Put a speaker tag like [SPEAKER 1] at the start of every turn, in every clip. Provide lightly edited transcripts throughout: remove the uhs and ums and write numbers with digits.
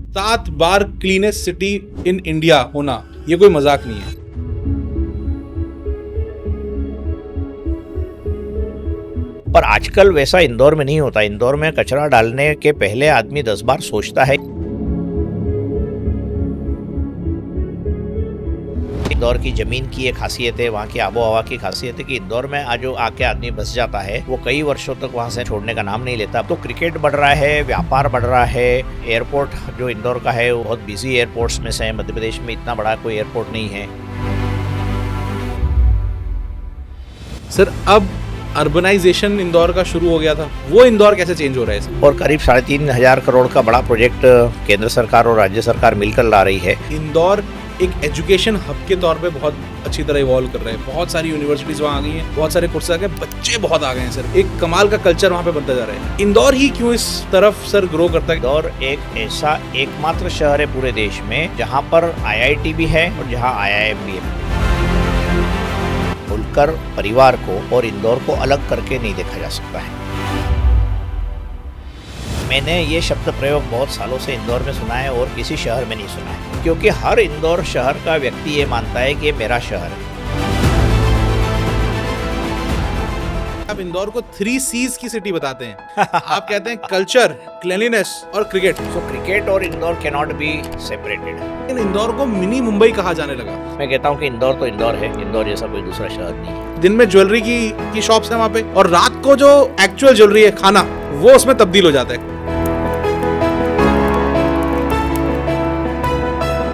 [SPEAKER 1] 7 bar cleanest city in India होना ये कोई मजाक नहीं है।
[SPEAKER 2] पर आजकल वैसा इंदौर में नहीं होता। इंदौर में कचरा डालने के पहले आदमी 10 बार सोचता है। इंदौर की ज़मीन की एक खासियत है, वहाँ की आबो हवा की खासियत है कि इंदौर में आज जो आके आदमी बस जाता है वो कई वर्षों तक वहाँ से छोड़ने का नाम नहीं लेता। तो क्रिकेट बढ़ रहा है, व्यापार बढ़ रहा है, एयरपोर्ट जो इंदौर का है वो बहुत बिजी एयरपोर्ट्स में से है। मध्य प्रदेश में इतना बड़ा कोई एयरपोर्ट नहीं है।
[SPEAKER 1] सर अब अर्बनाइजेशन इंदौर का शुरू हो गया था, वो इंदौर कैसे चेंज हो रहा है सर?
[SPEAKER 2] और करीब 3,500 करोड़ का बड़ा प्रोजेक्ट केंद्र सरकार और राज्य सरकार मिलकर ला रही है।
[SPEAKER 1] इंदौर एक एजुकेशन हब के तौर पे बहुत अच्छी तरह इवॉल्व कर रहे हैं। बहुत सारी यूनिवर्सिटीज वहाँ आ गई हैं, बहुत सारे कोर्सेज आ गए, बच्चे बहुत आ गए हैं सर। एक कमाल का कल्चर वहाँ पे बनता जा रहा है। इंदौर ही क्यों इस तरफ सर ग्रो करता है?
[SPEAKER 2] इंदौर एक ऐसा एकमात्र शहर है पूरे देश में जहाँ पर IIT भी है और जहाँ IIM भी है। होलकर परिवार को और इंदौर को अलग करके नहीं देखा जा सकता है। मैंने ये शब्द प्रयोग बहुत सालों से इंदौर में सुना है और किसी शहर में नहीं सुना है, क्योंकि हर इंदौर शहर का व्यक्ति ये मानता है कि ये मेरा शहर है।
[SPEAKER 1] आप इंदौर को 3 C's की सिटी बताते हैं। आप कहते हैं कल्चर, क्लीनलीनेस और क्रिकेट।
[SPEAKER 2] सो क्रिकेट और Indore can not be separated.
[SPEAKER 1] Indore को मिनी मुंबई कहा जाने लगा।
[SPEAKER 2] मैं कहता हूँ कि इंदौर तो इंदौर है, इंदौर जैसा कोई दूसरा शहर नहीं है।
[SPEAKER 1] दिन में ज्वेलरी की शॉप्स है वहाँ पे, और रात को जो एक्चुअल ज्वेलरी है, खाना, वो उसमें तब्दील हो जाता है।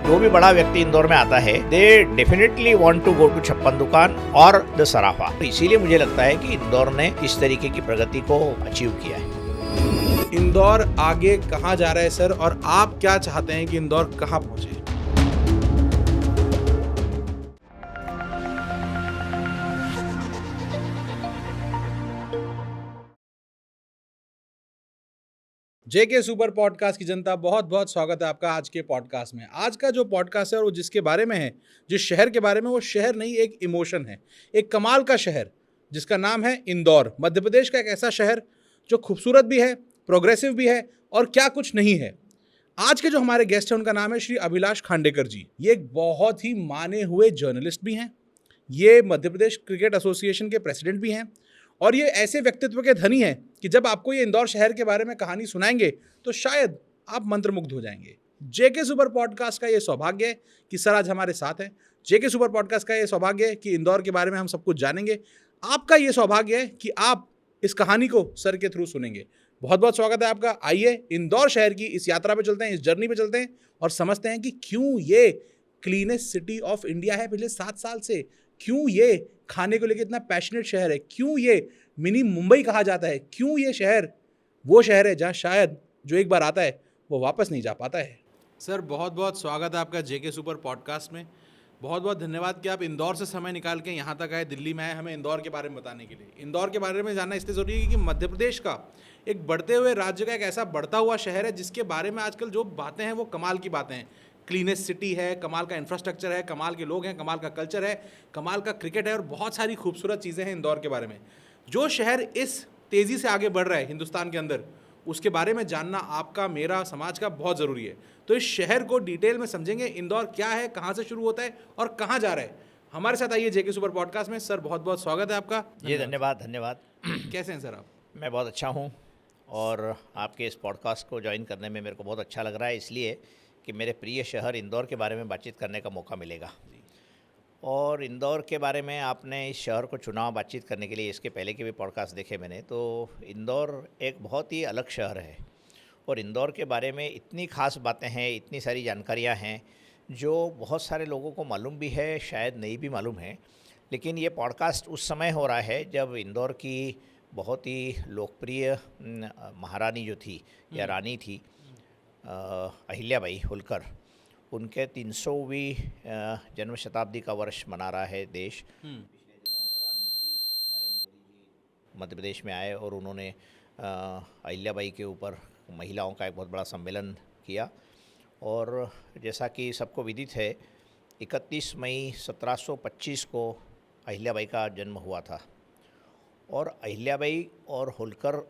[SPEAKER 2] जो भी बड़ा व्यक्ति इंदौर में आता है, they definitely want to go to Chhappan Dukan और द सराफा। इसीलिए मुझे लगता है कि इंदौर ने इस तरीके की प्रगति को अचीव किया है।
[SPEAKER 1] इंदौर आगे कहाँ जा रहा है सर, और आप क्या चाहते हैं कि इंदौर कहाँ पहुंचे? जेके सुपर पॉडकास्ट की जनता, बहुत बहुत स्वागत है आपका आज के पॉडकास्ट में। आज का जो पॉडकास्ट है और वो जिसके बारे में है, जिस शहर के बारे में, वो शहर नहीं, एक इमोशन है। एक कमाल का शहर जिसका नाम है इंदौर। मध्य प्रदेश का एक ऐसा शहर जो खूबसूरत भी है, प्रोग्रेसिव भी है और क्या कुछ नहीं है। आज के जो हमारे गेस्ट हैं उनका नाम है श्री अभिलाष खांडेकर जी। ये एक बहुत ही माने हुए जर्नलिस्ट भी हैं, ये मध्य प्रदेश क्रिकेट एसोसिएशन के प्रेसिडेंट भी हैं, और ये ऐसे व्यक्तित्व के धनी हैं कि जब आपको ये इंदौर शहर के बारे में कहानी सुनाएंगे तो शायद आप मंत्रमुग्ध हो जाएंगे। जेके सुपर पॉडकास्ट का ये सौभाग्य है कि सर आज हमारे साथ हैं। जेके सुपर पॉडकास्ट का ये सौभाग्य है कि इंदौर के बारे में हम सब कुछ जानेंगे। आपका ये सौभाग्य है कि आप इस कहानी को सर के थ्रू सुनेंगे। बहुत बहुत स्वागत है आपका। आइए इंदौर शहर की इस यात्रा पे चलते हैं, इस जर्नी पे चलते हैं और समझते हैं कि क्यों ये क्लीनेस्ट सिटी ऑफ इंडिया है पिछले 7 साल से, क्यों ये खाने को लेकर इतना पैशनेट शहर है, क्यों ये मिनी मुंबई कहा जाता है, क्यों ये शहर वो शहर है जहाँ शायद जो एक बार आता है वो वापस नहीं जा पाता है। सर बहुत बहुत स्वागत है आपका जेके सुपर पॉडकास्ट में। बहुत बहुत धन्यवाद कि आप इंदौर से समय निकाल के यहाँ तक आए, दिल्ली में आए हमें इंदौर के बारे में बताने के लिए। इंदौर के बारे में जानना इसलिए ज़रूरी है कि मध्य प्रदेश का एक बढ़ते हुए राज्य का एक ऐसा बढ़ता हुआ शहर है जिसके बारे में आजकल जो बातें हैं वो कमाल की बातें हैं। क्लीनेस्ट सिटी है, कमाल का इंफ्रास्ट्रक्चर है, कमाल के लोग हैं, कमाल का कल्चर है, कमाल का क्रिकेट है और बहुत सारी खूबसूरत चीज़ें हैं इंदौर के बारे में। जो शहर इस तेज़ी से आगे बढ़ रहा है हिंदुस्तान के अंदर, उसके बारे में जानना आपका, मेरा, समाज का बहुत ज़रूरी है। तो इस शहर को डिटेल में समझेंगे, इंदौर क्या है, कहाँ से शुरू होता है और कहाँ जा रहा है। हमारे साथ आइए जेके सुपर पॉडकास्ट में। सर बहुत बहुत स्वागत है आपका।
[SPEAKER 2] जी धन्यवाद।
[SPEAKER 1] कैसे हैं सर आप?
[SPEAKER 2] मैं बहुत अच्छा हूँ और आपके इस पॉडकास्ट को ज्वाइन करने में मेरे को बहुत अच्छा लग रहा है, इसलिए कि मेरे प्रिय शहर इंदौर के बारे में बातचीत करने का मौका मिलेगा। और इंदौर के बारे में आपने इस शहर को चुना बातचीत करने के लिए, इसके पहले के भी पॉडकास्ट देखे मैंने, तो इंदौर एक बहुत ही अलग शहर है और इंदौर के बारे में इतनी ख़ास बातें हैं, इतनी सारी जानकारियां हैं जो बहुत सारे लोगों को मालूम भी है, शायद नहीं भी मालूम है। लेकिन ये पॉडकास्ट उस समय हो रहा है जब इंदौर की बहुत ही लोकप्रिय महारानी जो थी या रानी थी, अहिल्याबाई होलकर, उनके 300वीं जन्म शताब्दी का वर्ष मना रहा है देश। पिछले दिनों प्रधानमंत्री नरेंद्र मोदी जी मध्य प्रदेश में आए और उन्होंने अहिल्याबाई के ऊपर महिलाओं का एक बहुत बड़ा सम्मेलन किया। और जैसा कि सबको विदित है, 31 मई 1725 को अहिल्याबाई का जन्म हुआ था। और अहिल्याबाई और होलकर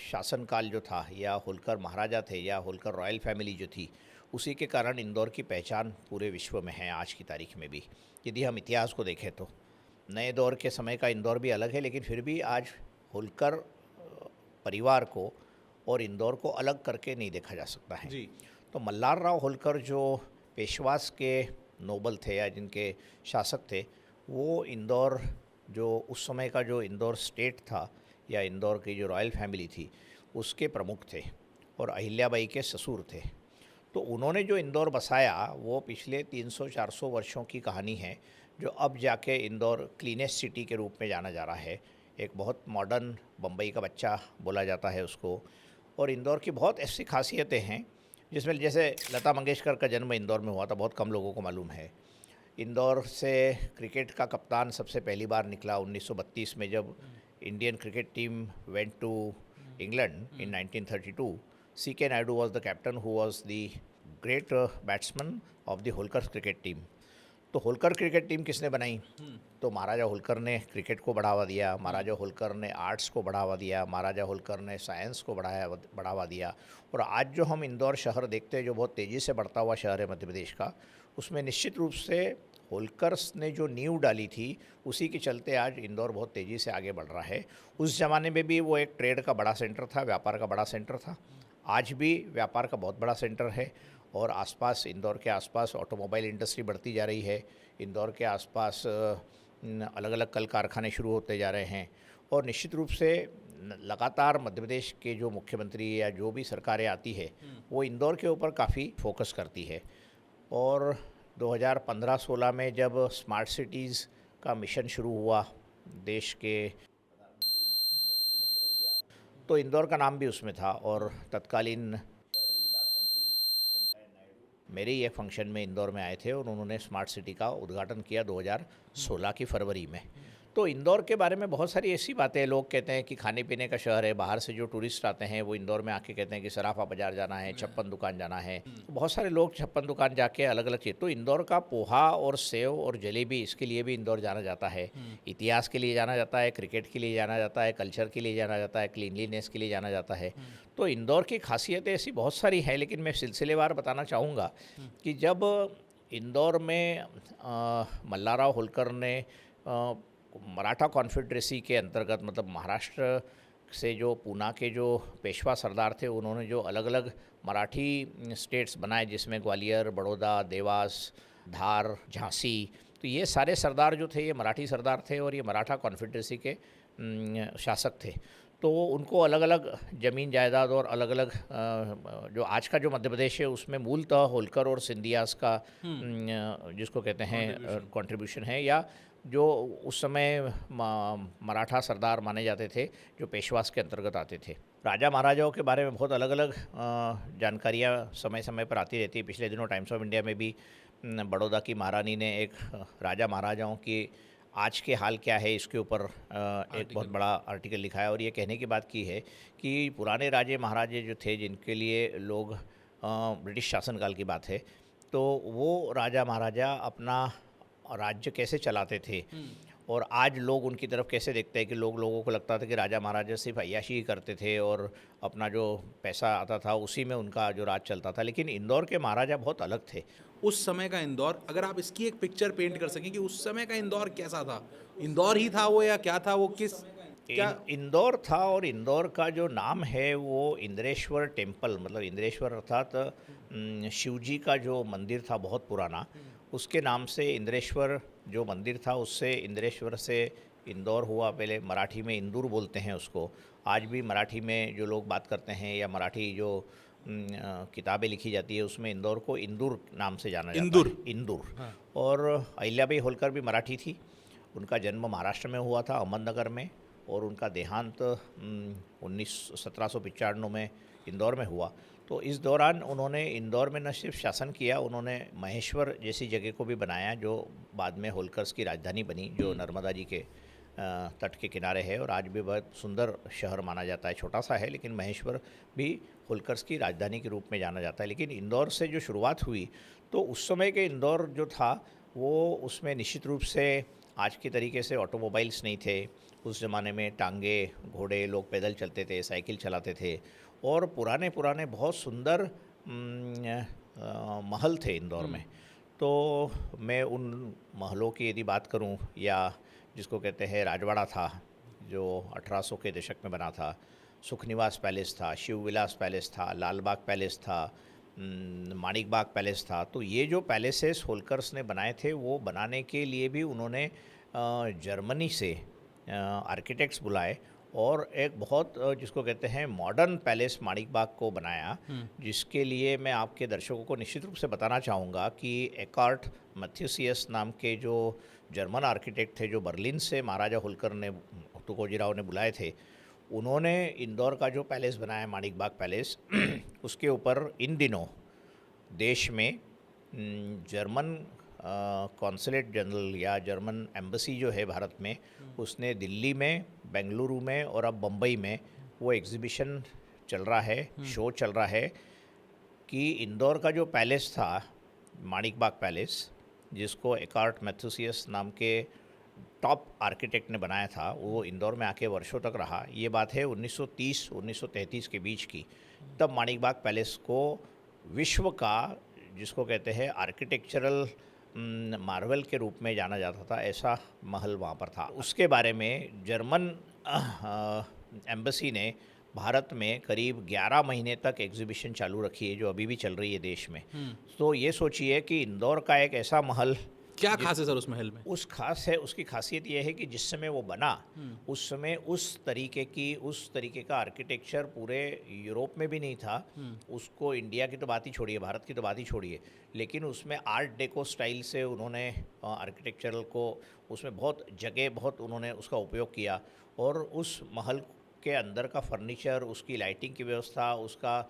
[SPEAKER 2] शासनकाल जो था, या होलकर महाराजा थे, या होलकर रॉयल फैमिली जो थी, उसी के कारण इंदौर की पहचान पूरे विश्व में है आज की तारीख में भी। यदि हम इतिहास को देखें तो नए दौर के समय का इंदौर भी अलग है, लेकिन फिर भी आज होलकर परिवार को और इंदौर को अलग करके नहीं देखा जा सकता है।
[SPEAKER 1] जी।
[SPEAKER 2] तो मल्हारराव होलकर जो पेशवास के नोबल थे या जिनके शासक थे, वो इंदौर जो उस समय का जो इंदौर स्टेट था या इंदौर की जो रॉयल फैमिली थी उसके प्रमुख थे और अहिल्याबाई के ससुर थे। तो उन्होंने जो इंदौर बसाया वो पिछले 300-400 वर्षों की कहानी है, जो अब जाके इंदौर क्लीनेस्ट सिटी के रूप में जाना जा रहा है। एक बहुत मॉडर्न बम्बई का बच्चा बोला जाता है उसको। और इंदौर की बहुत ऐसी खासियतें हैं जिसमें जैसे लता मंगेशकर का जन्म इंदौर में हुआ था, बहुत कम लोगों को मालूम है। इंदौर से क्रिकेट का कप्तान सबसे पहली बार निकला 1932 में, जब Indian cricket team went to England in 1932। C.K. Naidu was the captain who was the great batsman of the Holkar cricket team. तो होलकर क्रिकेट टीम किसने बनाई? तो महाराजा होलकर ने क्रिकेट को बढ़ावा दिया, महाराजा होलकर ने आर्ट्स को बढ़ावा दिया, महाराजा होलकर ने साइंस को बढ़ावा दिया। और आज जो हम इंदौर शहर देखते हैं, जो बहुत तेज़ी से बढ़ता हुआ शहर है मध्य प्रदेश का, उसमें निश्चित रूप से होलकर्स ने जो नींव डाली थी उसी के चलते आज इंदौर बहुत तेज़ी से आगे बढ़ रहा है। उस ज़माने में भी वो एक ट्रेड का बड़ा सेंटर था, व्यापार का बड़ा सेंटर था। आज भी व्यापार का बहुत बड़ा सेंटर है और आसपास, इंदौर के आसपास ऑटोमोबाइल इंडस्ट्री बढ़ती जा रही है। इंदौर के आसपास अलग अलग कल कारखाने शुरू होते जा रहे हैं और निश्चित रूप से लगातार मध्य प्रदेश के जो मुख्यमंत्री या जो भी सरकारें आती है वो इंदौर के ऊपर काफ़ी फोकस करती है। और 2015-16 में जब स्मार्ट सिटीज़ का मिशन शुरू हुआ देश के, तो इंदौर का नाम भी उसमें था और तत्कालीन मेरे ही एक फंक्शन में इंदौर में आए थे और उन्होंने स्मार्ट सिटी का उद्घाटन किया 2016 की फरवरी में। तो इंदौर के बारे में बहुत सारी ऐसी बातें हैं। लोग कहते हैं कि खाने पीने का शहर है, बाहर से जो टूरिस्ट आते हैं वो इंदौर में आके कहते हैं कि सराफा बाज़ार जाना है, छप्पन दुकान जाना है। तो बहुत सारे लोग छप्पन दुकान जाके अलग अलग चीज़, तो इंदौर का पोहा और सेव और जलेबी, इसके लिए भी इंदौर जाना जाता है। इतिहास के लिए जाना जाता है, क्रिकेट के लिए जाना जाता है, कल्चर के लिए जाना जाता है, क्लीनलीनेस के लिए जाना जाता है। तो इंदौर की खासियतें ऐसी बहुत सारी हैं, लेकिन मैं सिलसिलेवार बताना चाहूँगा कि जब इंदौर में मल्हारराव होलकर ने मराठा कॉन्फेडरेसी के अंतर्गत, मतलब महाराष्ट्र से जो पूना के जो पेशवा सरदार थे, उन्होंने जो अलग अलग मराठी स्टेट्स बनाए जिसमें ग्वालियर, बड़ौदा, देवास, धार, झांसी, तो ये सारे सरदार जो थे ये मराठी सरदार थे और ये मराठा कॉन्फेडरेसी के शासक थे। तो उनको अलग अलग ज़मीन जायदाद और अलग अलग जो आज का जो मध्य प्रदेश है उसमें मूलतः होलकर और सिंधियास का जिसको कहते हैं कंट्रीब्यूशन है, या जो उस समय मराठा सरदार माने जाते थे जो पेशवास के अंतर्गत आते थे। राजा महाराजाओं के बारे में बहुत अलग अलग जानकारियाँ समय समय पर आती रहती है। पिछले दिनों टाइम्स ऑफ इंडिया में भी बड़ौदा की महारानी ने एक राजा महाराजाओं की आज के हाल क्या है इसके ऊपर एक बहुत बड़ा आर्टिकल लिखा है और ये कहने की बात की है कि पुराने राजे महाराजे जो थे, जिनके लिए लोग ब्रिटिश शासनकाल की बात है, तो वो राजा महाराजा अपना राज्य कैसे चलाते थे और आज लोग उनकी तरफ कैसे देखते हैं कि लोगों को लगता था कि राजा महाराजा सिर्फ अय्याशी ही करते थे और अपना जो पैसा आता था उसी में उनका जो राज चलता था। लेकिन इंदौर के महाराजा बहुत अलग थे।
[SPEAKER 1] उस समय का इंदौर, अगर आप इसकी एक पिक्चर पेंट कर सकें कि उस समय का इंदौर कैसा था, इंदौर ही था वो या क्या था वो, किस क्या
[SPEAKER 2] इंदौर था। और इंदौर का जो नाम है वो इंद्रेश्वर टेम्पल, मतलब इंद्रेश्वर अर्थात शिव जी का जो मंदिर था बहुत पुराना, उसके नाम से इंद्रेश्वर जो मंदिर था उससे इंद्रेश्वर से इंदौर हुआ। पहले मराठी में इंदूर बोलते हैं उसको। आज भी मराठी में जो लोग बात करते हैं या मराठी जो किताबें लिखी जाती है उसमें इंदौर को इंदूर नाम से जाना जाता है, इंदूर।
[SPEAKER 1] हाँ।
[SPEAKER 2] और अहिल्याबाई होलकर भी मराठी थी। उनका जन्म महाराष्ट्र में हुआ था, अहमदनगर में, और उनका देहांत 1795 में इंदौर में हुआ। तो इस दौरान उन्होंने इंदौर में न सिर्फ शासन किया, उन्होंने महेश्वर जैसी जगह को भी बनाया जो बाद में होलकर्स की राजधानी बनी, जो नर्मदा जी के तट के किनारे है और आज भी बहुत सुंदर शहर माना जाता है। छोटा सा है लेकिन महेश्वर भी होलकर्स की राजधानी के रूप में जाना जाता है। लेकिन इंदौर से जो शुरुआत हुई तो उस समय के इंदौर जो था वो, उसमें निश्चित रूप से आज के तरीके से ऑटोमोबाइल्स नहीं थे। उस ज़माने में टांगे, घोड़े, लोग पैदल चलते थे, साइकिल चलाते थे और पुराने बहुत सुंदर महल थे इंदौर में। तो मैं उन महलों की यदि बात करूं, या जिसको कहते हैं राजवाड़ा था जो 1800 के दशक में बना था, सुखनिवास पैलेस था, शिव विलास पैलेस था, लाल बाग पैलेस था, माणिक बाग पैलेस था। तो ये जो पैलेसेस होलकर्स ने बनाए थे, वो बनाने के लिए भी उन्होंने जर्मनी से आर्किटेक्ट्स बुलाए और एक बहुत जिसको कहते हैं मॉडर्न पैलेस माणिक बाग को बनाया, जिसके लिए मैं आपके दर्शकों को निश्चित रूप से बताना चाहूँगा कि एकार्ट मैथ्यूसियस नाम के जो जर्मन आर्किटेक्ट थे, जो बर्लिन से महाराजा होलकर ने, तुकोजीराव ने बुलाए थे, उन्होंने इंदौर का जो पैलेस बनाया माणिक बाग पैलेस उसके ऊपर इन दिनों देश में जर्मन कॉन्सुलेट जनरल या जर्मन एम्बेसी जो है भारत में, उसने दिल्ली में, बेंगलुरु में और अब बम्बई में वो एग्जीबिशन चल रहा है, शो चल रहा है कि इंदौर का जो पैलेस था माणिक बाग पैलेस, जिसको एकार्ट मैथ्यूसियस नाम के टॉप आर्किटेक्ट ने बनाया था, वो इंदौर में आके वर्षों तक रहा। ये बात है 1930-1933 के बीच की। तब माणिक बाग पैलेस को विश्व का, जिसको कहते हैं आर्किटेक्चरल मार्वल के रूप में जाना जाता था, ऐसा महल वहाँ पर था। उसके बारे में जर्मन एम्बेसी ने भारत में करीब 11 महीने तक एग्जीबिशन चालू रखी है, जो अभी भी चल रही है देश में। तो ये सोचिए कि इंदौर का एक ऐसा महल,
[SPEAKER 1] क्या खास है सर उस महल में?
[SPEAKER 2] उसकी खासियत यह है कि जिस समय वो बना, उस समय उस तरीके का आर्किटेक्चर पूरे यूरोप में भी नहीं था। उसको इंडिया की तो बात ही छोड़िए, भारत की तो बात ही छोड़िए, लेकिन उसमें आर्ट डेको स्टाइल से उन्होंने आर्किटेक्चरल को, उसमें बहुत उन्होंने उसका उपयोग किया। और उस महल के अंदर का फर्नीचर, उसकी लाइटिंग की व्यवस्था, उसका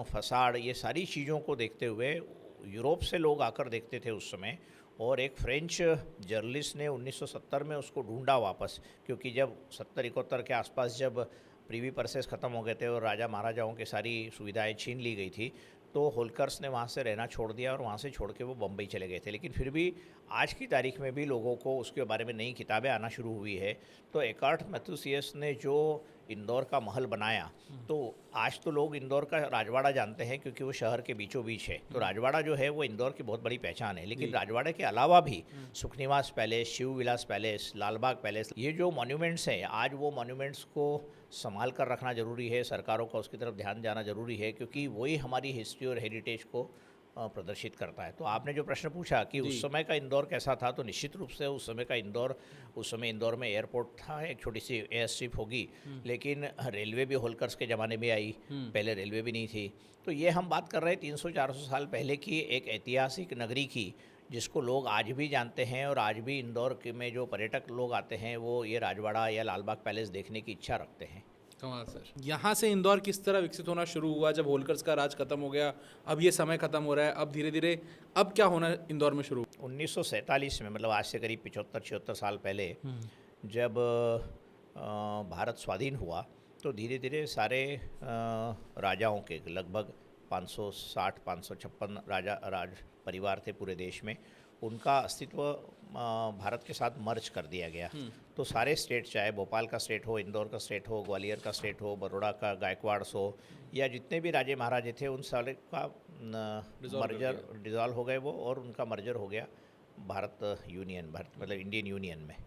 [SPEAKER 2] फसाड, ये सारी चीज़ों को देखते हुए यूरोप से लोग आकर देखते थे उस समय। और एक फ्रेंच जर्नलिस्ट ने 1970 में उसको ढूंढा वापस, क्योंकि जब 70-71 के आसपास जब प्रीवी परसेस ख़त्म हो गए थे और राजा महाराजाओं की सारी सुविधाएं छीन ली गई थी, तो होलकर्स ने वहाँ से रहना छोड़ दिया और वहाँ से छोड़ के वो बम्बई चले गए थे। लेकिन फिर भी आज की तारीख में भी लोगों को उसके बारे में नई किताबें आना शुरू हुई है। तो एकार्ट मैथ्यूसियस ने जो इंदौर का महल बनाया, तो आज तो लोग इंदौर का राजवाड़ा जानते हैं क्योंकि वो शहर के बीचों बीच है। तो राजवाड़ा जो है वो इंदौर की बहुत बड़ी पहचान है। लेकिन राजवाड़े के अलावा भी सुखनिवास पैलेस, शिव विलास पैलेस, लालबाग पैलेस, ये जो मॉन्यूमेंट्स हैं, आज वो मॉन्यूमेंट्स को संभाल कर रखना ज़रूरी है। सरकारों का उसकी तरफ ध्यान जाना ज़रूरी है, क्योंकि वही हमारी हिस्ट्री और हेरिटेज को प्रदर्शित करता है। तो आपने जो प्रश्न पूछा कि उस समय का इंदौर कैसा था, तो निश्चित रूप से उस समय इंदौर में एयरपोर्ट था, एक छोटी सी एयर स्ट्रिप होगी, लेकिन रेलवे भी होलकर्स के ज़माने में आई, पहले रेलवे भी नहीं थी। तो ये हम बात कर रहे हैं 300-400 साल पहले की एक ऐतिहासिक नगरी की, जिसको लोग आज भी जानते हैं। और आज भी इंदौर में जो पर्यटक लोग आते हैं, वो ये राजवाड़ा या लालबाग पैलेस देखने की इच्छा रखते हैं।
[SPEAKER 1] कमाल सर। यहाँ से इंदौर किस तरह विकसित होना शुरू हुआ? जब होलकर्स का राज खत्म हो गया, अब ये समय खत्म हो रहा है, अब धीरे धीरे अब क्या होना इंदौर में शुरू?
[SPEAKER 2] 1947 में, मतलब आज से करीब 75-76 साल पहले, जब भारत स्वाधीन हुआ, तो धीरे धीरे सारे राजाओं के लगभग 560-556 राज परिवार थे पूरे देश में, उनका अस्तित्व भारत के साथ मर्ज कर दिया गया। तो सारे स्टेट, चाहे भोपाल का स्टेट हो, इंदौर का स्टेट हो, ग्वालियर का स्टेट हो, बड़ौदा का गायकवाड़ हो, या जितने भी राजे महाराजे थे, उन सारे का मर्जर डिज़ॉल्व हो गए वो, और उनका मर्जर हो गया भारत मतलब इंडियन यूनियन में।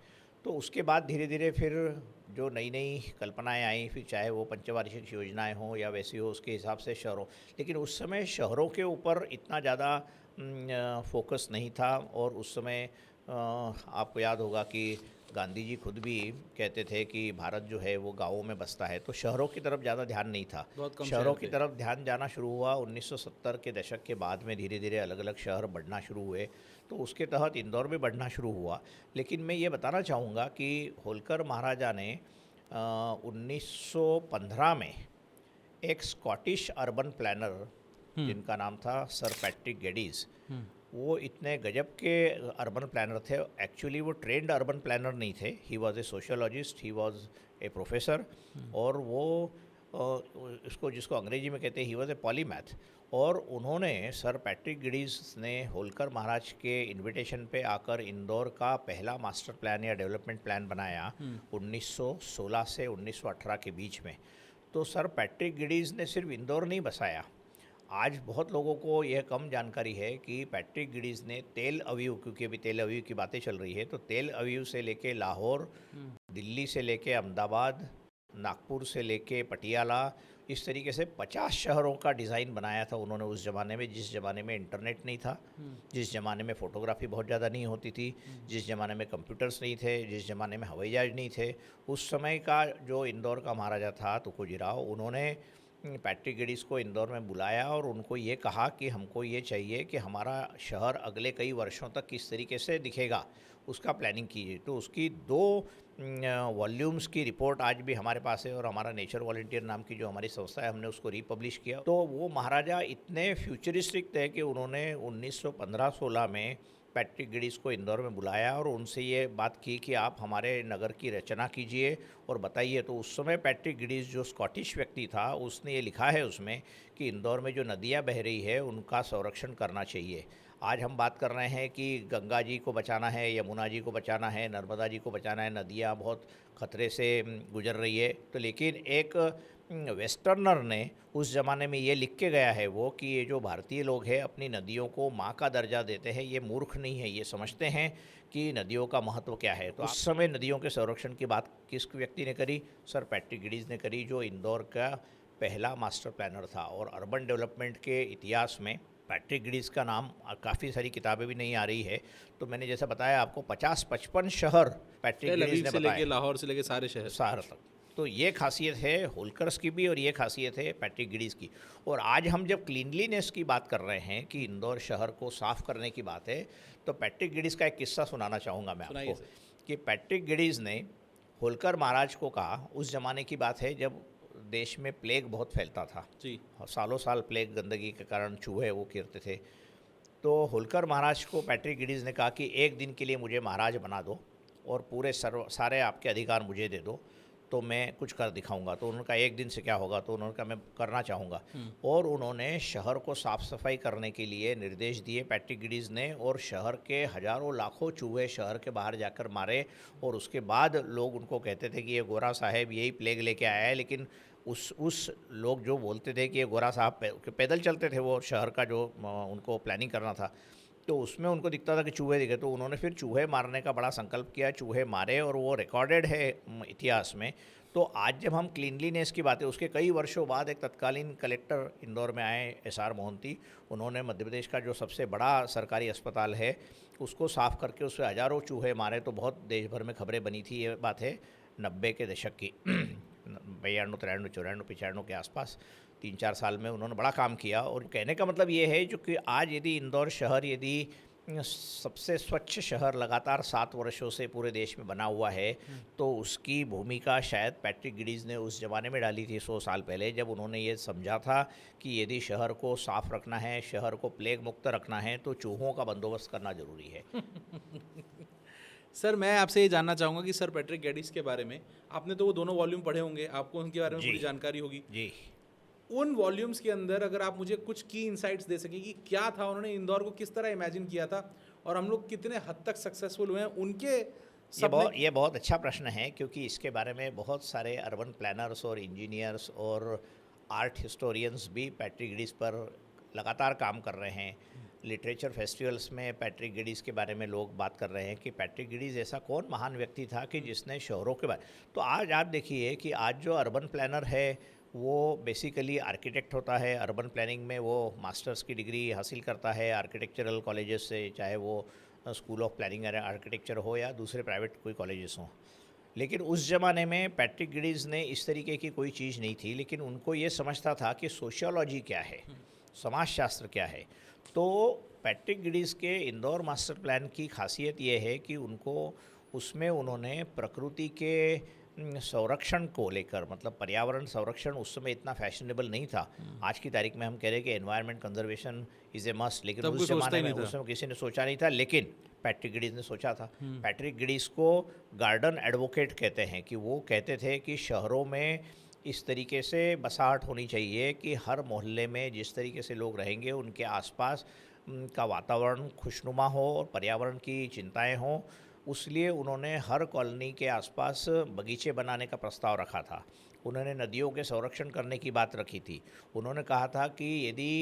[SPEAKER 2] तो उसके बाद धीरे धीरे फिर जो नई नई कल्पनाएं आई, फिर चाहे वो पंचवार्षिक योजनाएं हों या वैसी हो, उसके हिसाब से शहरों, लेकिन उस समय शहरों के ऊपर इतना ज़्यादा फोकस नहीं था। और उस समय आपको याद होगा कि गांधी जी खुद भी कहते थे कि भारत जो है वो गाँवों में बसता है, तो शहरों की तरफ ज़्यादा ध्यान नहीं था। शहरों की तरफ ध्यान जाना शुरू हुआ 1970 के दशक के बाद में। धीरे धीरे अलग अलग शहर बढ़ना शुरू हुए, तो उसके तहत इंदौर भी बढ़ना शुरू हुआ। लेकिन मैं ये बताना चाहूँगा कि होलकर महाराजा ने 1915 में एक स्कॉटिश अर्बन प्लानर, जिनका नाम था सर पैट्रिक गेडीज़, वो इतने गजब के अर्बन प्लानर थे। एक्चुअली वो ट्रेंड अर्बन प्लानर नहीं थे, he was a sociologist, he was a professor, और वो इसको जिसको अंग्रेजी में कहते हैं, ही वॉज ए पॉलीमैथ। और उन्होंने, सर पैट्रिक गेडीज़ ने होलकर महाराज के इनविटेशन पे आकर इंदौर का पहला मास्टर प्लान या डेवलपमेंट प्लान बनाया 1916 से 1918 के बीच में। तो सर पैट्रिक गेडीज़ ने सिर्फ इंदौर नहीं बसाया, आज बहुत लोगों को यह कम जानकारी है कि पैट्रिक गिडीज़ ने तेल अवीव, क्योंकि अभी तेल अवीव की बातें चल रही है, तो तेल अवीव से लेके लाहौर, दिल्ली से लेके अहमदाबाद, नागपुर से लेके पटियाला, इस तरीके से 50 शहरों का डिज़ाइन बनाया था उन्होंने उस ज़माने में, जिस ज़माने में इंटरनेट नहीं था, जिस ज़माने में फ़ोटोग्राफी बहुत ज़्यादा नहीं होती थी, जिस ज़माने में कंप्यूटर्स नहीं थे, जिस ज़माने में हवाई जहाज़ नहीं थे। उस समय का जो इंदौर का महाराजा था तुकोजी राव, उन्होंने पैट्रिक गिडीज़ को इंदौर में बुलाया और उनको ये कहा कि हमको ये चाहिए कि हमारा शहर अगले कई वर्षों तक किस तरीके से दिखेगा, उसका प्लानिंग कीजिए। तो उसकी 2 वॉल्यूम्स की रिपोर्ट आज भी हमारे पास है, और हमारा नेचर वॉलंटियर नाम की जो हमारी संस्था है, हमने उसको रीपब्लिश किया। तो वो महाराजा इतने फ्यूचरिस्टिक थे कि उन्होंने 1915-16 में पैट्रिक गिडीज़ को इंदौर में बुलाया और उनसे ये बात की कि आप हमारे नगर की रचना कीजिए और बताइए। तो उस समय पैट्रिक गिडीज़ जो स्कॉटिश व्यक्ति था, उसने ये लिखा है उसमें कि इंदौर में जो नदियाँ बह रही है उनका संरक्षण करना चाहिए। आज हम बात कर रहे हैं कि गंगा जी को बचाना है, यमुना जी को बचाना है, नर्मदा जी को बचाना है, नदियाँ बहुत खतरे से गुजर रही है। तो लेकिन एक वेस्टर्नर ने उस ज़माने में ये लिख के गया है वो कि ये जो भारतीय लोग हैं अपनी नदियों को माँ का दर्जा देते हैं, ये मूर्ख नहीं है, ये समझते हैं कि नदियों का महत्व क्या है। तो उस समय नदियों के संरक्षण की बात किस व्यक्ति ने करी? सर पैट्रिक गिडीज़ ने करी, जो इंदौर का पहला मास्टर प्लानर था। और अर्बन डेवलपमेंट के इतिहास में पैट्रिक गिडीज़ का नाम, काफ़ी सारी किताबें भी नहीं आ रही है, तो मैंने जैसा बताया आपको 50-55 शहर पैट्रिक गिडीज़ ने
[SPEAKER 1] से लेके
[SPEAKER 2] बताए,
[SPEAKER 1] लाहौर से लेके सारे शहर
[SPEAKER 2] तक। तो ये खासियत है होलकर्स की भी और ये खासियत है पैट्रिक गिडीज़ की। और आज हम जब क्लीनलीनेस की बात कर रहे हैं कि इंदौर शहर को साफ़ करने की बात है, तो पैट्रिक गिडीज़ का एक किस्सा सुनाना चाहूँगा मैं आपको कि पैट्रिक गिडीज़ ने होलकर महाराज को कहा, उस ज़माने की बात है जब देश में प्लेग बहुत फैलता था
[SPEAKER 1] जी।
[SPEAKER 2] सालों साल प्लेग, गंदगी के कारण चूहे वो गिरते थे। तो होलकर महाराज को पैट्रिक गिडीज़ ने कहा कि एक दिन के लिए मुझे महाराज बना दो और पूरे सारे आपके अधिकार मुझे दे दो, तो मैं कुछ कर दिखाऊंगा। तो उन्होंने कहा एक दिन से क्या होगा? तो उन्होंने कहा मैं करना चाहूँगा। और उन्होंने शहर को साफ़ सफाई करने के लिए निर्देश दिए पैट्रिक गिडीज़ ने, और शहर के हज़ारों लाखों चूहे शहर के बाहर जाकर मारे। और उसके बाद लोग उनको कहते थे कि ये गोरा साहब यही प्लेग लेके आया है, लेकिन उस लोग जो बोलते थे कि ये गोरा साहब पैदल चलते थे, वो शहर का जो उनको प्लानिंग करना था, तो उसमें उनको दिखता था कि चूहे दिखे। तो उन्होंने फिर चूहे मारने का बड़ा संकल्प किया, चूहे मारे, और वो रिकॉर्डेड है इतिहास में। तो आज जब हम क्लीनलीनेस की बातें, उसके कई वर्षों बाद एक तत्कालीन कलेक्टर इंदौर में आए, SR मोहंती, उन्होंने मध्य प्रदेश का जो सबसे बड़ा सरकारी अस्पताल है उसको साफ़ करके उससे हज़ारों चूहे मारे। तो बहुत देश भर में खबरें बनी थी। ये बात है 90 के दशक की 92, 93, 94, 95 के आसपास। 3-4 साल में उन्होंने बड़ा काम किया। और कहने का मतलब ये है जो कि आज यदि इंदौर शहर यदि सबसे स्वच्छ शहर लगातार 7 वर्षों से पूरे देश में बना हुआ है, तो उसकी भूमिका शायद पैट्रिक गिडीज़ ने उस ज़माने में डाली थी 100 साल पहले, जब उन्होंने ये समझा था कि यदि शहर को साफ़ रखना है, शहर को प्लेग मुक्त रखना है, तो चूहों का बंदोबस्त करना ज़रूरी है।
[SPEAKER 1] सर मैं आपसे ये जानना चाहूँगा कि सर पैट्रिक गिडीज़ के बारे में, आपने तो वो दोनों वॉल्यूम पढ़े होंगे, आपको उनके बारे में पूरी जानकारी होगी।
[SPEAKER 2] जी।
[SPEAKER 1] उन वॉल्यूम्स के अंदर अगर आप मुझे कुछ की इंसाइट्स दे सकें कि क्या था, उन्होंने इंदौर को किस तरह इमेजिन किया था और हम लोग कितने हद तक सक्सेसफुल हुए हैं उनके
[SPEAKER 2] ये बहुत अच्छा प्रश्न है, क्योंकि इसके बारे में बहुत सारे अर्बन प्लानर्स और इंजीनियर्स और आर्ट हिस्टोरियंस भी पैट्रिक गिडीज़ पर लगातार काम कर रहे हैं। लिटरेचर फेस्टिवल्स में पैट्रिक गिडीज़ के बारे में लोग बात कर रहे हैं कि पैट्रिक गिडीज़ ऐसा कौन महान व्यक्ति था कि जिसने शहरों के बारे। तो आज आप देखिए कि आज जो अर्बन प्लानर है वो बेसिकली आर्किटेक्ट होता है। अर्बन प्लानिंग में वो मास्टर्स की डिग्री हासिल करता है आर्किटेक्चरल कॉलेजेस से, चाहे वो school of planning and architecture हो या दूसरे प्राइवेट कोई कॉलेजेस हों। लेकिन उस ज़माने में पैट्रिक गिडीज़ ने इस तरीके की कोई चीज़ नहीं थी, लेकिन उनको ये समझता था कि सोशियोलॉजी क्या है, समाजशास्त्र क्या है। तो पैट्रिक गिडीज़ के इंदौर मास्टर प्लान की खासियत ये है कि उनको उसमें उन्होंने प्रकृति के संरक्षण को लेकर, मतलब पर्यावरण संरक्षण उस समय इतना फैशनेबल नहीं था। आज की तारीख में हम कह रहे हैं कि environment conservation is a must, लेकिन उस ज़माने में उस समय किसी ने सोचा नहीं था, लेकिन पैट्रिक गिडीज़ ने सोचा था। पैट्रिक गिडीज़ को गार्डन एडवोकेट कहते हैं, कि वो कहते थे कि शहरों में इस तरीके से बसाहट होनी चाहिए कि हर मोहल्ले में जिस तरीके से लोग रहेंगे उनके आसपास का वातावरण खुशनुमा हो और पर्यावरण की चिंताएं हों। उसलिए उन्होंने हर कॉलोनी के आसपास बगीचे बनाने का प्रस्ताव रखा था। उन्होंने नदियों के संरक्षण करने की बात रखी थी। उन्होंने कहा था कि यदि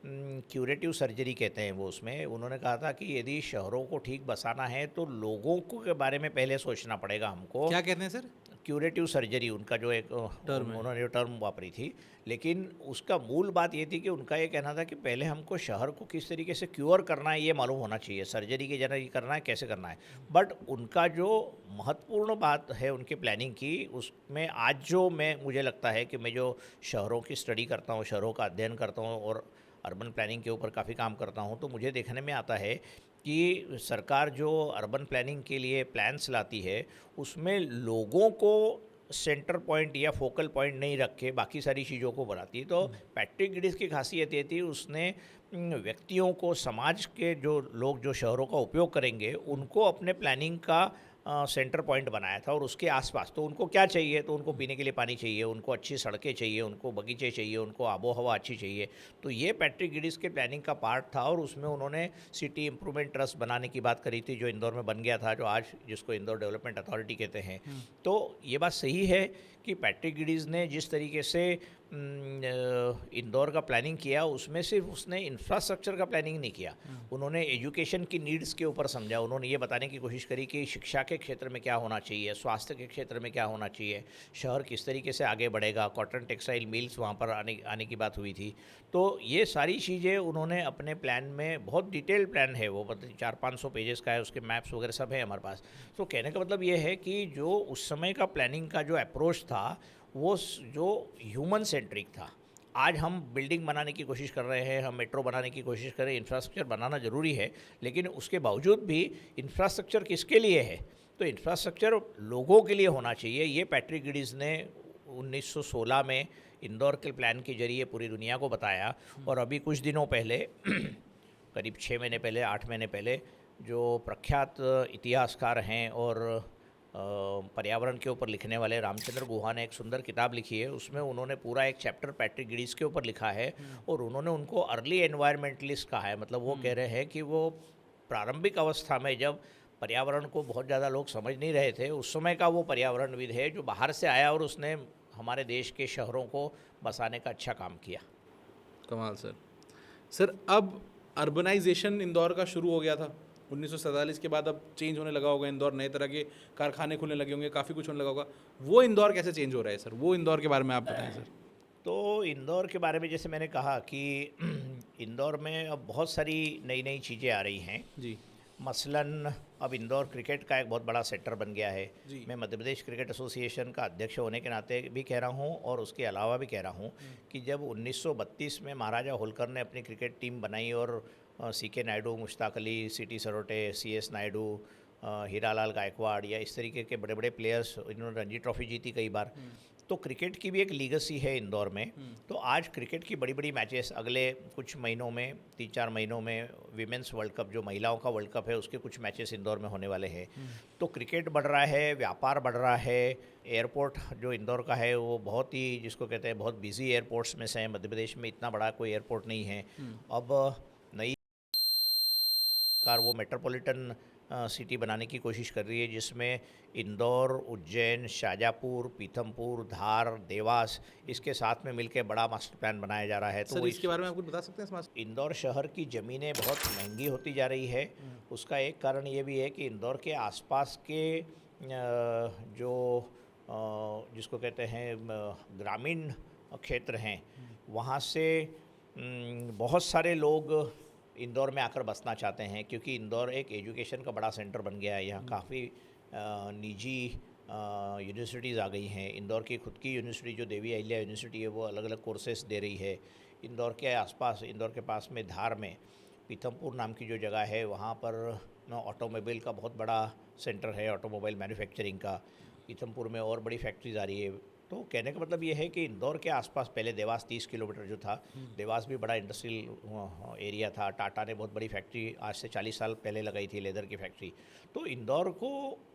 [SPEAKER 2] क्यूरेटिव सर्जरी कहते हैं वो, उसमें उन्होंने कहा था कि यदि शहरों को ठीक बसाना है तो लोगों को के बारे में पहले सोचना पड़ेगा हमको।
[SPEAKER 1] क्या कहते हैं सर?
[SPEAKER 2] क्यूरेटिव सर्जरी उनका जो एक
[SPEAKER 1] टर्म है।
[SPEAKER 2] उन्होंने जो टर्म वापरी थी, लेकिन उसका मूल बात ये थी कि उनका ये कहना था कि पहले हमको शहर को किस तरीके से क्योर करना है ये मालूम होना चाहिए, सर्जरी की जगह करना है कैसे करना है। बट उनका जो महत्वपूर्ण बात है उनके प्लानिंग की, उसमें आज जो मुझे लगता है कि मैं जो शहरों की स्टडी करता हूँ, शहरों का अध्ययन करता हूँ और अर्बन प्लानिंग के ऊपर काफ़ी काम करता हूँ, तो मुझे देखने में आता है कि सरकार जो अर्बन प्लानिंग के लिए प्लान्स लाती है उसमें लोगों को सेंटर पॉइंट या फोकल पॉइंट नहीं रख के बाकी सारी चीज़ों को बनाती है। तो पैट्रिक गिडिस की खासियत ये थी, उसने व्यक्तियों को, समाज के जो लोग जो शहरों का उपयोग करेंगे उनको अपने प्लानिंग का सेंटर पॉइंट बनाया था। और उसके आसपास तो उनको क्या चाहिए, तो उनको पीने के लिए पानी चाहिए, उनको अच्छी सड़कें चाहिए, उनको बगीचे चाहिए, उनको आबो हवा अच्छी चाहिए। तो ये पैट्रिक गिडिस के प्लानिंग का पार्ट था और उसमें उन्होंने सिटी इम्प्रूवमेंट ट्रस्ट बनाने की बात करी थी, जो इंदौर में बन गया था, जो आज जिसको इंदौर डेवलपमेंट अथॉरिटी कहते हैं। तो ये बात सही है कि पैट्रिक गिडिस ने जिस तरीके से इंदौर का प्लानिंग किया, उसमें सिर्फ उसने इंफ्रास्ट्रक्चर का प्लानिंग नहीं किया, उन्होंने एजुकेशन की नीड्स के ऊपर समझा। उन्होंने ये बताने की कोशिश करी कि शिक्षा के क्षेत्र में क्या होना चाहिए, स्वास्थ्य के क्षेत्र में क्या होना चाहिए, शहर किस तरीके से आगे बढ़ेगा। कॉटन टेक्सटाइल मिल्स वहाँ पर आने की बात हुई थी। तो ये सारी चीज़ें उन्होंने अपने प्लान में, बहुत डिटेल्ड प्लान है वो, मतलब 400-500 पेजेस का है, उसके मैप्स वगैरह सब है हमारे पास। तो कहने का मतलब ये है कि जो उस समय का प्लानिंग का जो अप्रोच था वो जो ह्यूमन सेंट्रिक था। आज हम बिल्डिंग बनाने की कोशिश कर रहे हैं, हम मेट्रो बनाने की कोशिश कर रहे हैं, इंफ्रास्ट्रक्चर बनाना ज़रूरी है, लेकिन उसके बावजूद भी इंफ्रास्ट्रक्चर किसके लिए है, तो इंफ्रास्ट्रक्चर लोगों के लिए होना चाहिए। ये पैट्रिक गिडिस ने 1916 में इंदौर के प्लान के जरिए पूरी दुनिया को बताया। और अभी कुछ दिनों पहले करीब 6 महीने पहले, 8 महीने पहले, जो प्रख्यात इतिहासकार हैं और पर्यावरण के ऊपर लिखने वाले रामचंद्र गुहा ने एक सुंदर किताब लिखी है, उसमें उन्होंने पूरा एक चैप्टर पैट्रिक गिडिस के ऊपर लिखा है। और उन्होंने उनको अर्ली एनवायरमेंटलिस्ट कहा है। मतलब वो कह रहे हैं कि वो प्रारंभिक अवस्था में जब पर्यावरण को बहुत ज़्यादा लोग समझ नहीं रहे थे, उस समय का वो पर्यावरणविद है जो बाहर से आया और उसने हमारे देश के शहरों को बसाने का अच्छा काम किया।
[SPEAKER 1] कमाल सर। सर, अब अर्बनाइजेशन इंदौर का शुरू हो गया था 1947 के बाद, अब चेंज होने लगा होगा इंदौर, नए तरह के कारखाने खुलने लगे होंगे, काफ़ी कुछ होने लगा होगा। वो इंदौर कैसे चेंज हो रहा है सर? वो इंदौर के बारे में आप बताएं सर।
[SPEAKER 2] तो इंदौर के बारे में जैसे मैंने कहा कि इंदौर में अब बहुत सारी नई नई चीज़ें आ रही हैं
[SPEAKER 1] जी
[SPEAKER 2] मसलन अब इंदौर क्रिकेट का एक बहुत बड़ा सेक्टर बन गया है।
[SPEAKER 1] जी।
[SPEAKER 2] मैं मध्य प्रदेश क्रिकेट एसोसिएशन का अध्यक्ष होने के नाते भी कह रहा हूँ और उसके अलावा भी कह रहा हूँ कि जब 1932 में महाराजा होलकर ने अपनी क्रिकेट टीम बनाई और सीके नायडू, मुश्ताक अली, सीटी सरोटे, सीएस नायडू, हीरालाल गायकवाड़ या इस तरीके के बड़े बड़े प्लेयर्स, इन्होंने रणजी ट्रॉफी जीती कई बार। तो क्रिकेट की भी एक लीगेसी है इंदौर में। तो आज क्रिकेट की बड़ी बड़ी मैचेस अगले कुछ महीनों में, 3-4 महीनों में विमेंस वर्ल्ड कप, जो महिलाओं का वर्ल्ड कप है, उसके कुछ मैचेस इंदौर में होने वाले हैं। तो क्रिकेट बढ़ रहा है, व्यापार बढ़ रहा है। एयरपोर्ट जो इंदौर का है वो बहुत ही, जिसको कहते हैं, बहुत बिजी एयरपोर्ट्स में से है। मध्य प्रदेश में इतना बड़ा कोई एयरपोर्ट नहीं है। अब नई सरकार वो मेट्रोपॉलिटन सिटी बनाने की कोशिश कर रही है, जिसमें इंदौर, उज्जैन, शाजापुर, पीथमपुर, धार, देवास, इसके साथ में मिलकर बड़ा मास्टर प्लान बनाया जा रहा है। तो
[SPEAKER 1] सर, इसके बारे में आप कुछ बता सकते हैं?
[SPEAKER 2] इंदौर शहर की ज़मीनें बहुत महंगी होती जा रही है। उसका एक कारण ये भी है कि इंदौर के आसपास के जो जिसको कहते हैं ग्रामीण क्षेत्र हैं, वहाँ से बहुत सारे लोग इंदौर में आकर बसना चाहते हैं, क्योंकि इंदौर एक एजुकेशन का बड़ा सेंटर बन गया है। यहाँ काफ़ी निजी यूनिवर्सिटीज़ आ गई हैं। इंदौर की खुद की यूनिवर्सिटी जो देवी अहिल्या यूनिवर्सिटी है, वो अलग अलग कोर्सेस दे रही है। इंदौर के आसपास, इंदौर के पास में धार में पीथमपुर नाम की जो जगह है, वहाँ पर ऑटोमोबाइल का बहुत बड़ा सेंटर है, ऑटोमोबाइल मैन्युफैक्चरिंग का। पीथमपुर में और बड़ी फैक्ट्रीज आ रही है। तो कहने का मतलब ये है कि इंदौर के आसपास पहले देवास 30 किलोमीटर जो था, देवास भी बड़ा इंडस्ट्रियल एरिया था। टाटा ने बहुत बड़ी फैक्ट्री आज से 40 साल पहले लगाई थी, लेदर की फैक्ट्री। तो इंदौर को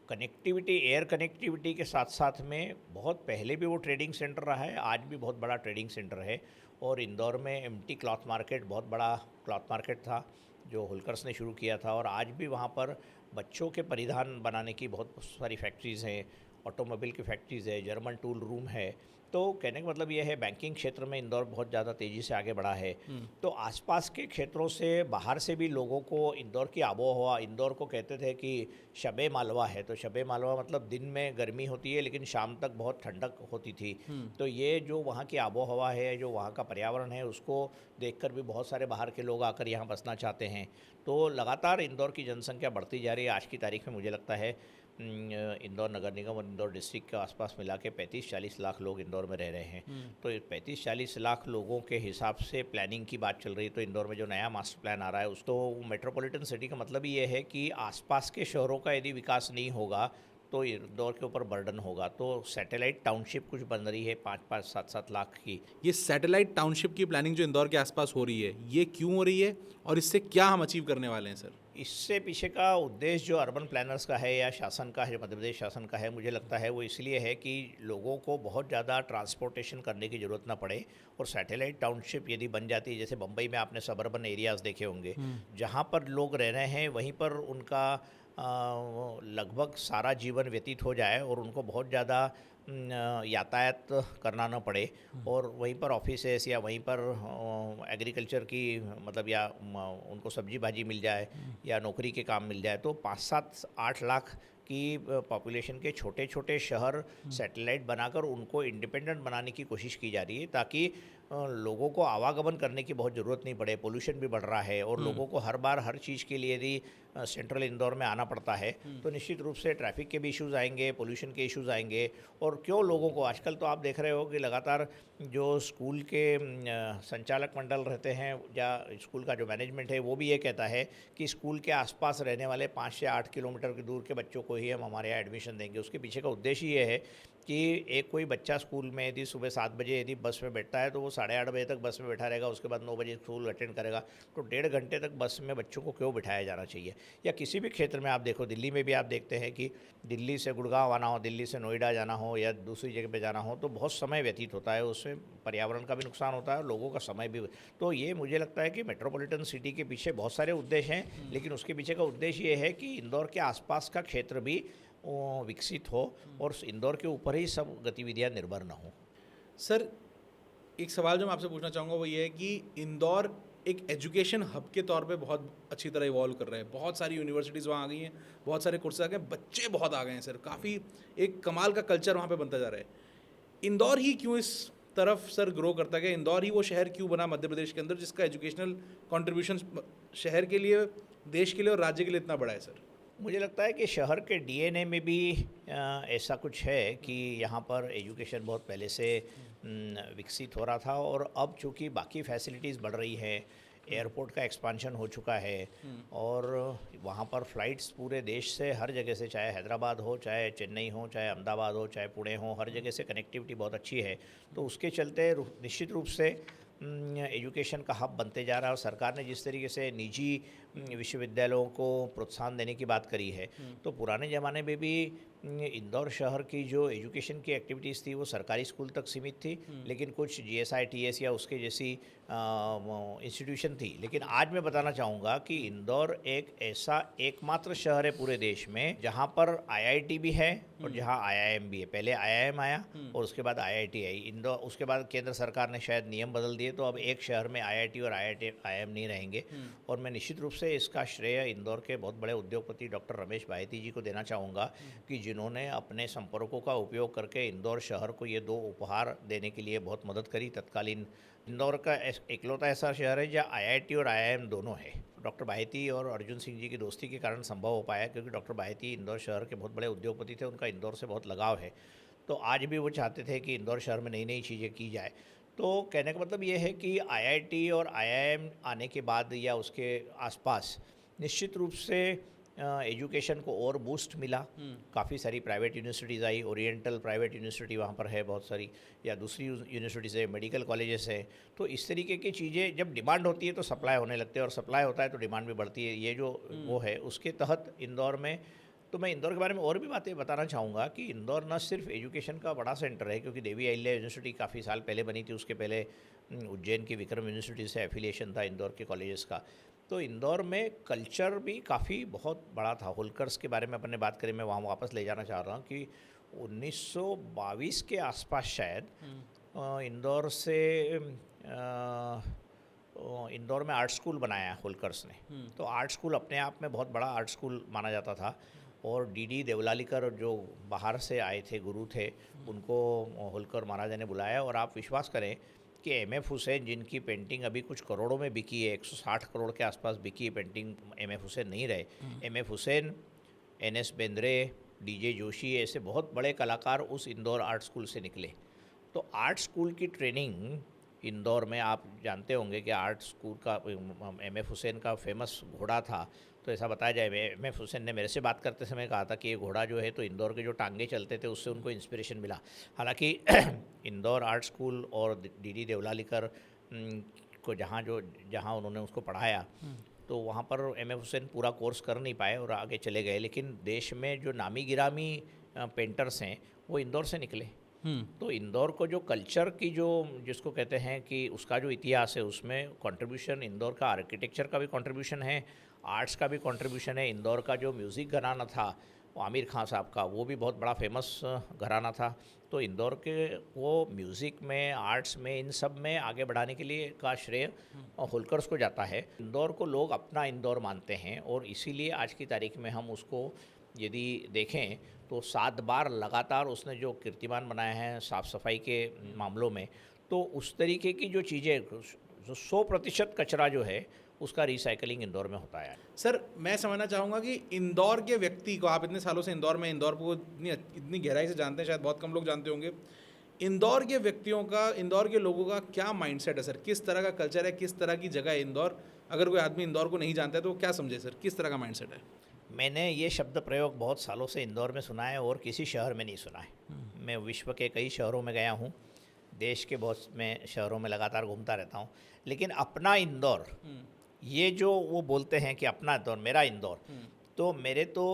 [SPEAKER 2] कनेक्टिविटी, एयर कनेक्टिविटी के साथ साथ में बहुत पहले भी वो ट्रेडिंग सेंटर रहा है, आज भी बहुत बड़ा ट्रेडिंग सेंटर है। और इंदौर में एमटी क्लॉथ मार्केट, बहुत बड़ा क्लॉथ मार्केट था जो होलकर्स ने शुरू किया था। और आज भी वहाँ पर बच्चों के परिधान बनाने की बहुत सारी फैक्ट्रीज़ हैं। ऑटोमोबाइल की फैक्ट्रीज़ है, जर्मन टूल रूम है। तो कहने का मतलब ये है बैंकिंग क्षेत्र में इंदौर बहुत ज़्यादा तेज़ी से आगे बढ़ा है। तो आसपास के क्षेत्रों से बाहर से भी लोगों को इंदौर की आबो-हवा, इंदौर को कहते थे कि शब-ए मालवा है, तो शब-ए मालवा मतलब दिन में गर्मी होती है लेकिन शाम तक बहुत ठंडक होती थी। तो ये जो वहाँ की आबो-हवा है, जो वहाँ का पर्यावरण है, उसको देखकर भी बहुत सारे बाहर के लोग आकर यहाँ बसना चाहते हैं। तो लगातार इंदौर की जनसंख्या बढ़ती जा रही है। आज की तारीख में मुझे लगता है इंदौर नगर निगम और इंदौर डिस्ट्रिक्ट के आसपास मिला के 35-40 लाख लोग इंदौर में रह रहे हैं। तो 35-40 लाख लोगों के हिसाब से प्लानिंग की बात चल रही है। तो इंदौर में जो नया मास्टर प्लान आ रहा है, उस तो मेट्रोपॉलिटन सिटी का मतलब ये है कि आसपास के शहरों का यदि विकास नहीं होगा तो इंदौर के ऊपर बर्डन होगा। तो सैटेलाइट टाउनशिप कुछ बन रही है 5-5, 7-7 लाख की।
[SPEAKER 1] ये सैटेलाइट टाउनशिप की प्लानिंग जो इंदौर के आसपास हो रही है, ये क्यों हो रही है और इससे क्या हम अचीव करने वाले हैं सर?
[SPEAKER 2] इससे पीछे का उद्देश्य जो अर्बन प्लानर्स का है या शासन का है, जो मध्य प्रदेश शासन का है, मुझे लगता है वो इसलिए है कि लोगों को बहुत ज़्यादा ट्रांसपोर्टेशन करने की ज़रूरत ना पड़े। और सैटेलाइट टाउनशिप यदि बन जाती है, जैसे बम्बई में आपने सबर्बन एरियाज़ देखे होंगे, जहाँ पर लोग रह रहे हैं वहीं पर उनका लगभग सारा जीवन व्यतीत हो जाए और उनको बहुत ज़्यादा यातायात करना ना पड़े, और वहीं पर ऑफिसेस या वहीं पर एग्रीकल्चर की मतलब या उनको सब्जी भाजी मिल जाए या नौकरी के काम मिल जाए। तो 5-7-8 लाख की पॉपुलेशन के छोटे छोटे शहर सैटेलाइट बनाकर उनको इंडिपेंडेंट बनाने की कोशिश की जा रही है, ताकि लोगों को आवागमन करने की बहुत ज़रूरत नहीं पड़े। पोल्यूशन भी बढ़ रहा है और लोगों को हर बार हर चीज़ के लिए यदि सेंट्रल इंदौर में आना पड़ता है तो निश्चित रूप से ट्रैफिक के भी इश्यूज़ आएंगे, पोल्यूशन के इश्यूज़ आएंगे। और क्यों लोगों को आजकल तो आप देख रहे हो कि लगातार जो स्कूल के संचालक मंडल रहते हैं या स्कूल का जो मैनेजमेंट है, वो भी ये कहता है कि स्कूल के आसपास रहने वाले 5 से 8 किलोमीटर के दूर के बच्चों को ही हम हमारे यहाँ एडमिशन देंगे। उसके पीछे का उद्देश्य ये है कि एक कोई बच्चा स्कूल में यदि सुबह 7 बजे यदि बस में बैठता है तो वो 8:30 बजे तक बस में बैठा रहेगा, उसके बाद 9 बजे स्कूल अटेंड करेगा। तो 1.5 घंटे तक बस में बच्चों को क्यों बिठाया जाना चाहिए? या किसी भी क्षेत्र में आप देखो, दिल्ली में भी आप देखते हैं कि दिल्ली से गुड़गांव आना हो, दिल्ली से नोएडा जाना हो या दूसरी जगह पे जाना हो तो बहुत समय व्यतीत होता है, उसमें पर्यावरण का भी नुकसान होता है और लोगों का समय भी। तो ये मुझे लगता है कि मेट्रोपॉलिटन सिटी के पीछे बहुत सारे उद्देश्य हैं, लेकिन उसके पीछे का उद्देश्य ये है कि इंदौर के आसपास का क्षेत्र भी विकसित हो और इंदौर के ऊपर ही सब गतिविधियां निर्भर न हो।
[SPEAKER 1] सर, एक सवाल जो मैं आपसे पूछना चाहूँगा वो ये है कि इंदौर एक एजुकेशन हब के तौर पे बहुत अच्छी तरह इवॉल्व कर रहे हैं। बहुत सारी यूनिवर्सिटीज़ वहाँ आ गई हैं, बहुत सारे कोर्सेज आ गए हैं, बच्चे बहुत आ गए हैं सर। काफ़ी एक कमाल का कल्चर वहाँ पे बनता जा रहा है। इंदौर ही क्यों इस तरफ सर ग्रो करता गया? इंदौर ही वो शहर क्यों बना मध्य प्रदेश के अंदर जिसका एजुकेशनल कॉन्ट्रीब्यूशन शहर के लिए, देश के लिए और राज्य के लिए इतना बड़ा है सर?
[SPEAKER 2] मुझे लगता है कि शहर के डीएनए में भी ऐसा कुछ है कि यहाँ पर एजुकेशन बहुत पहले से विकसित हो रहा था, और अब चूँकि बाकी फैसिलिटीज़ बढ़ रही है, एयरपोर्ट का एक्सपांशन हो चुका है और वहाँ पर फ़्लाइट्स पूरे देश से हर जगह से, चाहे हैदराबाद हो, चाहे चेन्नई हो, चाहे अहमदाबाद हो, चाहे पुणे हो, हर जगह से कनेक्टिविटी बहुत अच्छी है। तो उसके चलते निश्चित रूप से एजुकेशन का हब बनते जा रहा है। और सरकार ने जिस तरीके से निजी विश्वविद्यालयों को प्रोत्साहन देने की बात करी है, तो पुराने ज़माने में भी इंदौर शहर की जो एजुकेशन की एक्टिविटीज़ थी वो सरकारी स्कूल तक सीमित थी, लेकिन कुछ जीएसआईटीएस या उसके जैसी इंस्टीट्यूशन थी। लेकिन आज मैं बताना चाहूँगा कि इंदौर एक ऐसा एकमात्र शहर है पूरे देश में जहाँ पर आईआईटी भी है और जहाँ आईआईएम भी है। पहले आईआईएम आया और उसके बाद आईआईटी आई। इंदौर, उसके बाद केंद्र सरकार ने शायद नियम बदल दिए, तो अब एक शहर में आईआईटी और आईआईएम नहीं रहेंगे। और मैं निश्चित रूप से इसका श्रेय इंदौर के बहुत बड़े उद्योगपति डॉक्टर रमेश बायती जी को देना चाहूँगा कि जिन्होंने अपने संपर्कों का उपयोग करके इंदौर शहर को ये 2 उपहार देने के लिए बहुत मदद करी तत्कालीन। इंदौर का इकलौता ऐसा शहर है जहाँ आईआईटी और आईआईएम दोनों है। डॉक्टर बायती और अर्जुन सिंह जी की दोस्ती के कारण संभव हो पाया, क्योंकि डॉक्टर बायती इंदौर शहर के बहुत बड़े उद्योगपति थे, उनका इंदौर से बहुत लगाव है। तो आज भी वो चाहते थे कि इंदौर शहर में नई नई चीज़ें की जाए। तो कहने का मतलब ये है कि आईआईटी और आईआईएम आने के बाद या उसके आसपास निश्चित रूप से एजुकेशन को और बूस्ट मिला। काफ़ी सारी प्राइवेट यूनिवर्सिटीज़ आई, ओरिएंटल प्राइवेट यूनिवर्सिटी वहाँ पर है बहुत सारी, या दूसरी यूनिवर्सिटीज़ है, मेडिकल कॉलेजेस है। तो इस तरीके की चीज़ें जब डिमांड होती है तो सप्लाई होने लगते हैं, और सप्लाई होता है तो डिमांड भी बढ़ती है। ये जो वो है उसके तहत इंदौर में, तो मैं इंदौर के बारे में और भी बातें बताना चाहूँगा कि इंदौर न सिर्फ एजुकेशन का बड़ा सेंटर है, क्योंकि देवी अहिल्या यूनिवर्सिटी काफ़ी साल पहले बनी थी, उसके पहले उज्जैन की विक्रम यूनिवर्सिटी से एफिलिएशन था इंदौर के कॉलेजेस का। तो इंदौर में कल्चर भी काफ़ी बहुत बड़ा था। होलकर्स के बारे में अपन ने बात करी, मैं वहाँ वापस ले जाना चाह रहा हूँ कि 1922 के आसपास शायद इंदौर से इंदौर में आर्ट स्कूल बनाया है होलकर्स ने। तो आर्ट स्कूल अपने आप में बहुत बड़ा आर्ट स्कूल माना जाता था, और डी देवलालीकर जो बाहर से आए थे गुरु थे, उनको होलकर महाराजा ने बुलाया। और आप विश्वास करें कि एम.एफ. हुसैन, जिनकी पेंटिंग अभी कुछ करोड़ों में बिकी है, 160 करोड़ के आसपास बिकी है पेंटिंग, एम.एफ. हुसैन नहीं रहे। MF. Hussain, NS. Bendre, DJ. Joshi, ऐसे बहुत बड़े कलाकार उस इंदौर आर्ट स्कूल से निकले। तो आर्ट स्कूल की ट्रेनिंग इंदौर में, आप जानते होंगे कि आर्ट स्कूल का एम.एफ. हुसैन का फेमस घोड़ा था। तो ऐसा बताया जाए, एम.एफ. हुसैन ने मेरे से बात करते समय कहा था कि ये घोड़ा जो है तो इंदौर के जो टांगे चलते थे उससे उनको इंस्पिरेशन मिला। हालांकि इंदौर आर्ट स्कूल और डी देवलालीकर को जहाँ उन्होंने उसको पढ़ाया, तो वहाँ पर एम.एफ. हुसैन पूरा कोर्स कर नहीं पाए और आगे चले गए। लेकिन देश में जो नामी गिरामी पेंटर्स हैं वो इंदौर से निकले। तो इंदौर को जो कल्चर की जिसको कहते हैं कि उसका जो इतिहास है, उसमें कंट्रीब्यूशन इंदौर का आर्किटेक्चर का भी कंट्रीब्यूशन है, आर्ट्स का भी कंट्रीब्यूशन है। इंदौर का जो म्यूज़िक घराना था वो आमिर खान साहब का, वो भी बहुत बड़ा फेमस घराना था। तो इंदौर के वो म्यूज़िक में, आर्ट्स में, इन सब में आगे बढ़ाने के लिए का श्रेय होलकर्स को जाता है। इंदौर को लोग अपना इंदौर मानते हैं, और इसीलिए आज की तारीख में हम उसको यदि देखें तो 7 बार लगातार उसने जो कीर्तिमान बनाया है साफ़ सफाई के मामलों में, तो उस तरीके की जो चीज़ें, जो 100% कचरा जो है उसका रिसाइकलिंग इंदौर में होता है।
[SPEAKER 1] सर, मैं समझना चाहूँगा कि इंदौर के व्यक्ति को, आप इतने सालों से इंदौर को इतनी गहराई से जानते हैं, शायद बहुत कम लोग जानते होंगे। इंदौर के व्यक्तियों का, इंदौर के लोगों का क्या माइंडसेट है सर? किस तरह का कल्चर है, किस तरह की जगह है इंदौर? अगर कोई आदमी इंदौर को नहीं जानता है तो वो क्या समझे सर, किस तरह का माइंडसेट है?
[SPEAKER 2] मैंने ये शब्द प्रयोग बहुत सालों से इंदौर में सुना है और किसी शहर में नहीं सुना है। मैं विश्व के कई शहरों में गया हूँ, देश के बहुत में शहरों में लगातार घूमता रहता हूँ, लेकिन अपना इंदौर, ये जो वो बोलते हैं कि अपना इंदौर, मेरा इंदौर, तो मेरे तो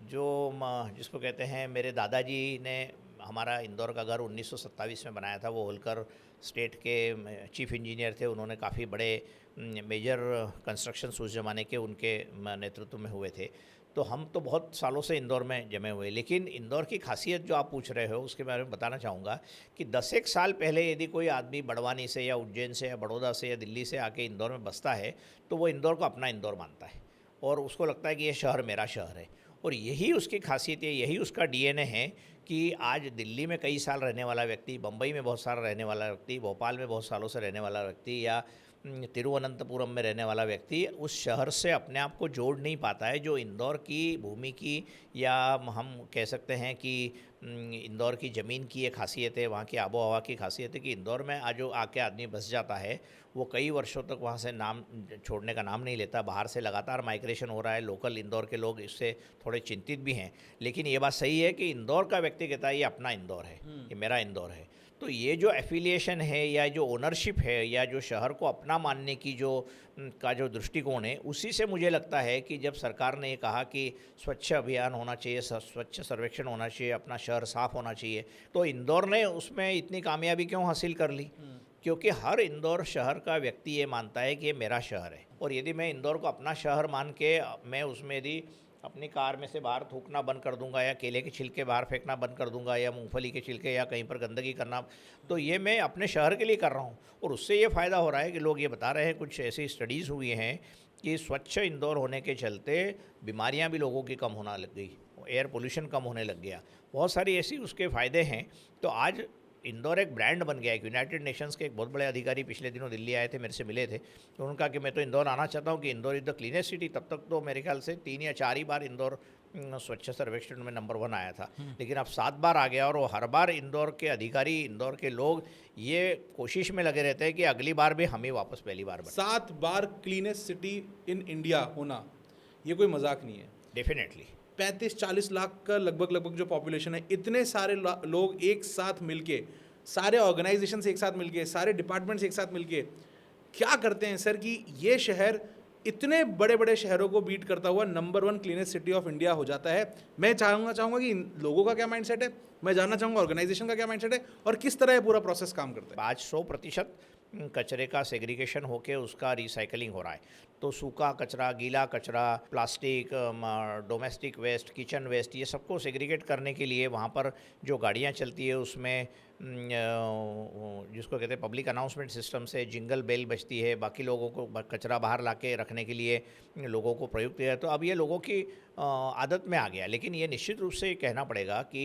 [SPEAKER 2] जिसको कहते हैं, मेरे दादाजी ने हमारा इंदौर का घर 1927 में बनाया था। वो होलकर स्टेट के चीफ इंजीनियर थे, उन्होंने काफ़ी बड़े मेजर कंस्ट्रक्शंस उस ज़माने के उनके नेतृत्व में हुए थे। तो हम तो बहुत सालों से इंदौर में जमे हुए। लेकिन इंदौर की खासियत जो आप पूछ रहे हो उसके बारे में बताना चाहूँगा कि 10 साल पहले यदि कोई आदमी बड़वानी से या उज्जैन से या बड़ौदा से या दिल्ली से आके इंदौर में बसता है तो वो इंदौर को अपना इंदौर मानता है, और उसको लगता है कि ये शहर मेरा शहर है। और यही उसकी खासियत है, यही उसका डीएनए है कि आज दिल्ली में कई साल रहने वाला व्यक्ति, बम्बई में बहुत साल रहने वाला व्यक्ति, भोपाल में बहुत सालों से रहने वाला व्यक्ति, या तिरुवनंतपुरम में रहने वाला व्यक्ति उस शहर से अपने आप को जोड़ नहीं पाता है। जो इंदौर की भूमि की, या हम कह सकते हैं कि इंदौर की ज़मीन की एक खासियत है, वहाँ की आबो हवा की खासियत है कि इंदौर में आज जो आके आदमी बस जाता है वो कई वर्षों तक वहाँ से नाम छोड़ने का नाम नहीं लेता। बाहर से लगातार माइग्रेशन हो रहा है, लोकल इंदौर के लोग इससे थोड़े चिंतित भी हैं। लेकिन ये बात सही है कि इंदौर का व्यक्ति कहता है ये अपना इंदौर है, ये मेरा इंदौर है। तो ये जो एफिलिएशन है, या जो ओनरशिप है, या जो शहर को अपना मानने की जो दृष्टिकोण है, उसी से मुझे लगता है कि जब सरकार ने ये कहा कि स्वच्छ अभियान होना चाहिए, स्वच्छ सर्वेक्षण होना चाहिए, अपना शहर साफ़ होना चाहिए, तो इंदौर ने उसमें इतनी कामयाबी क्यों हासिल कर ली? क्योंकि हर इंदौर शहर का व्यक्ति ये मानता है कि ये मेरा शहर है। और यदि मैं इंदौर को अपना शहर मान के मैं उसमें यदि अपनी कार में से बाहर थूकना बंद कर दूंगा, या केले के छिलके बाहर फेंकना बंद कर दूंगा, या मूंगफली के छिलके, या कहीं पर गंदगी करना, तो ये मैं अपने शहर के लिए कर रहा हूँ। और उससे ये फ़ायदा हो रहा है कि लोग ये बता रहे हैं, कुछ ऐसी स्टडीज़ हुई हैं कि स्वच्छ इंदौर होने के चलते बीमारियाँ भी लोगों की कम होना लग गई, एयर पोल्यूशन कम होने लग गया, बहुत सारी ऐसी उसके फ़ायदे हैं। तो आज इंदौर एक ब्रांड बन गया है। यूनाइटेड नेशंस के एक बहुत बड़े अधिकारी पिछले दिनों दिल्ली आए थे, मेरे से मिले थे, तो उन्होंने कहा कि मैं तो इंदौर आना चाहता हूँ कि Indore is the cleanest city. तब तक तो मेरे ख्याल से 3 या 4 ही बार इंदौर स्वच्छ सर्वेक्षण में नंबर 1 आया था, लेकिन अब 7 बार आ गया। और वो हर बार इंदौर के अधिकारी, इंदौर के लोग ये कोशिश में लगे रहते हैं कि अगली बार भी हम ही वापस पहली बार बने।
[SPEAKER 1] 7 बार क्लीनेस्ट सिटी इन इंडिया होना, ये कोई मजाक नहीं है।
[SPEAKER 2] डेफिनेटली
[SPEAKER 1] 35-40 लाख का लगभग जो पॉपुलेशन है, इतने सारे लोग एक साथ मिलके, सारे ऑर्गेनाइजेशन से एक साथ मिलके, सारे डिपार्टमेंट्स एक साथ मिलके क्या करते हैं सर कि ये शहर इतने बड़े बड़े शहरों को बीट करता हुआ number 1 cleanest city of India हो जाता है। मैं चाहूँगा कि इन लोगों का क्या माइंडसेट है, मैं जानना चाहूँगा ऑर्गेनाइजेशन का क्या माइंडसेट है, और किस तरह ये पूरा प्रोसेस काम करता है।
[SPEAKER 2] आज 100% कचरे का सेग्रीगेशन होके उसका रिसाइकलिंग हो रहा है। तो सूखा कचरा, गीला कचरा, plastic, domestic waste, kitchen waste, ये सबको सेग्रीगेट करने के लिए वहाँ पर जो गाड़ियाँ चलती है उसमें जिसको कहते हैं पब्लिक अनाउंसमेंट सिस्टम से जिंगल बेल बजती है, बाकी लोगों को कचरा बाहर लाके रखने के लिए लोगों को प्रयुक्त किया। तो अब ये लोगों की आदत में आ गया। लेकिन ये निश्चित रूप से कहना पड़ेगा कि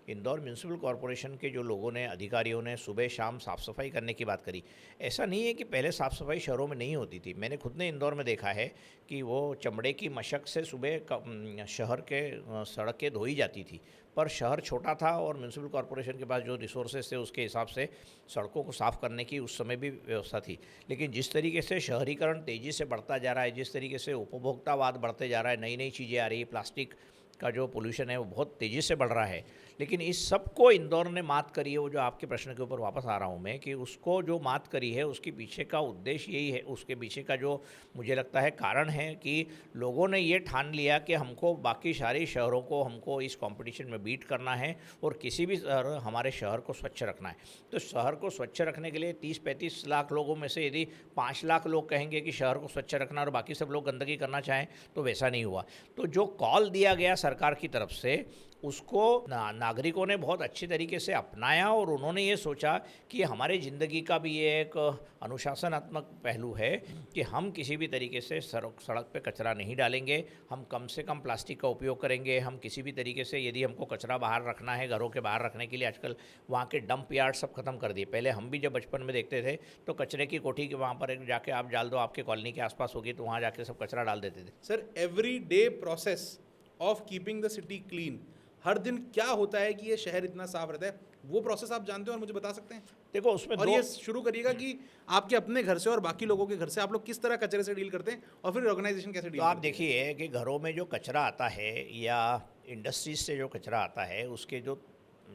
[SPEAKER 2] इंदौर म्यूनिसिपल कॉरपोरेशन के जो लोगों ने, अधिकारियों ने सुबह शाम साफ़ सफाई करने की बात करी। ऐसा नहीं है कि पहले साफ़ सफाई शहरों में नहीं होती थी। मैंने खुद ने इंदौर में देखा है कि वो चमड़े की मशक से सुबह शहर के सड़कें धोई जाती थी, पर शहर छोटा था और म्यूनिसिपल कॉरपोरेशन के पास जो रिसोर्सेज थे उसके हिसाब से सड़कों को साफ़ करने की उस समय भी व्यवस्था थी। लेकिन जिस तरीके से शहरीकरण तेज़ी से बढ़ता जा रहा है, जिस तरीके से उपभोक्तावाद बढ़ते जा रहा है, नई नई चीज़ें आ रही है, प्लास्टिक का जो पोल्यूशन है वो बहुत तेज़ी से बढ़ रहा है। लेकिन इस सब को इंदौर ने मात करी है। वो जो आपके प्रश्न के ऊपर वापस आ रहा हूँ मैं, कि उसको जो मात करी है उसके पीछे का उद्देश्य यही है, उसके पीछे का जो मुझे लगता है कारण है कि लोगों ने ये ठान लिया कि हमको बाकी सारे शहरों को, हमको इस कंपटीशन में बीट करना है और किसी भी हमारे शहर को स्वच्छ रखना है। तो शहर को स्वच्छ रखने के लिए 30-35 लाख लोगों में से यदि 5 लाख लोग कहेंगे कि शहर को स्वच्छ रखना और बाकी सब लोग गंदगी करना चाहें, तो वैसा नहीं हुआ। तो जो कॉल दिया गया सरकार की तरफ से, उसको नागरिकों ने बहुत अच्छी तरीके से अपनाया और उन्होंने ये सोचा कि हमारे ज़िंदगी का भी ये एक अनुशासनात्मक पहलू है कि हम किसी भी तरीके से सड़क पे कचरा नहीं डालेंगे, हम कम से कम प्लास्टिक का उपयोग करेंगे। हम किसी भी तरीके से, यदि हमको कचरा बाहर रखना है, घरों के बाहर रखने के लिए आजकल वहाँ के डंप यार्ड सब खत्म कर दिए। पहले हम भी जब बचपन में देखते थे तो कचरे की कोठी के वहाँ पर एक जाके आप डाल दो, आपके कॉलोनी के आसपास होगी तो वहाँ जाके सब कचरा डाल देते थे।
[SPEAKER 1] Sir, every day process of keeping the city clean, हर दिन क्या होता है कि ये शहर इतना साफ रहता है, वो प्रोसेस आप जानते हो और मुझे बता सकते हैं?
[SPEAKER 2] देखो उसमें
[SPEAKER 1] और ये शुरू करिएगा कि आपके अपने घर से और बाकी लोगों के घर से आप लोग किस तरह कचरे से डील करते हैं और फिर ऑर्गेनाइजेशन कैसे डील
[SPEAKER 2] तो आप
[SPEAKER 1] करते हैं?
[SPEAKER 2] देखिए कि घरों में जो कचरा आता है या इंडस्ट्रीज से जो कचरा आता है, उसके जो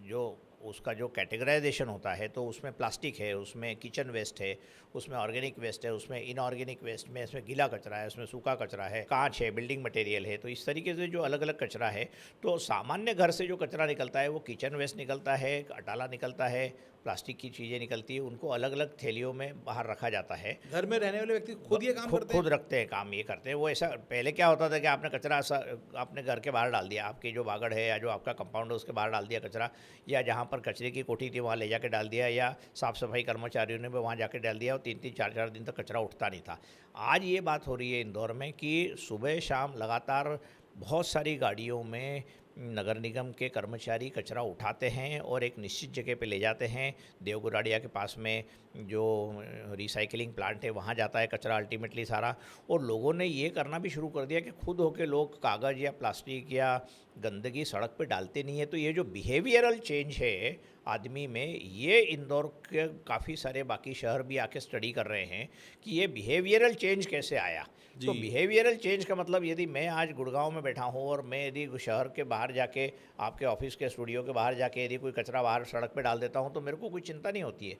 [SPEAKER 2] जो उसका जो कैटेगराइजेशन होता है, तो उसमें प्लास्टिक है, उसमें किचन वेस्ट है, उसमें ऑर्गेनिक वेस्ट है, उसमें इनऑर्गेनिक वेस्ट में, इसमें गीला कचरा है, उसमें सूखा कचरा है, कांच है, बिल्डिंग मटेरियल है। तो इस तरीके से जो अलग अलग कचरा है, तो सामान्य घर से जो कचरा निकलता है वो किचन वेस्ट निकलता है, अटाला निकलता है, प्लास्टिक की चीज़ें निकलती है, उनको अलग अलग थैलियों में बाहर रखा जाता है।
[SPEAKER 1] घर में रहने वाले व्यक्ति खुद ये काम करते हैं?
[SPEAKER 2] खुद रखते हैं, काम ये करते हैं। वो ऐसा पहले क्या होता था कि आपने कचरा आपने घर के बाहर डाल दिया, आपकी जो बागड़ है या जो आपका कंपाउंड है उसके बाहर डाल दिया कचरा, या जहाँ पर कचरे की कोठी थी वहाँ ले जाके डाल दिया, या साफ़ सफाई कर्मचारियों ने भी वहाँ जाके डाल दिया, और 3-3, 4-4 दिन तक कचरा उठता नहीं था। आज ये बात हो रही है इंदौर में कि सुबह शाम लगातार बहुत सारी गाड़ियों में नगर निगम के कर्मचारी कचरा उठाते हैं और एक निश्चित जगह पे ले जाते हैं। देवगुराड़िया के पास में जो रिसाइकलिंग प्लांट है वहाँ जाता है कचरा अल्टीमेटली सारा। और लोगों ने ये करना भी शुरू कर दिया कि खुद होके लोग कागज़ या प्लास्टिक या गंदगी सड़क पे डालते नहीं है। तो ये जो बिहेवियरल चेंज है आदमी में, ये इंदौर के काफ़ी सारे बाकी शहर भी आके स्टडी कर रहे हैं कि ये बिहेवियरल चेंज कैसे आया। तो बिहेवियरल चेंज का मतलब, यदि मैं आज गुड़गांव में बैठा हूँ और मैं यदि शहर के बाहर जाके, आपके ऑफिस के स्टूडियो के बाहर जाके यदि कोई कचरा बाहर सड़क पे डाल देता हूँ तो मेरे को कोई चिंता नहीं होती है।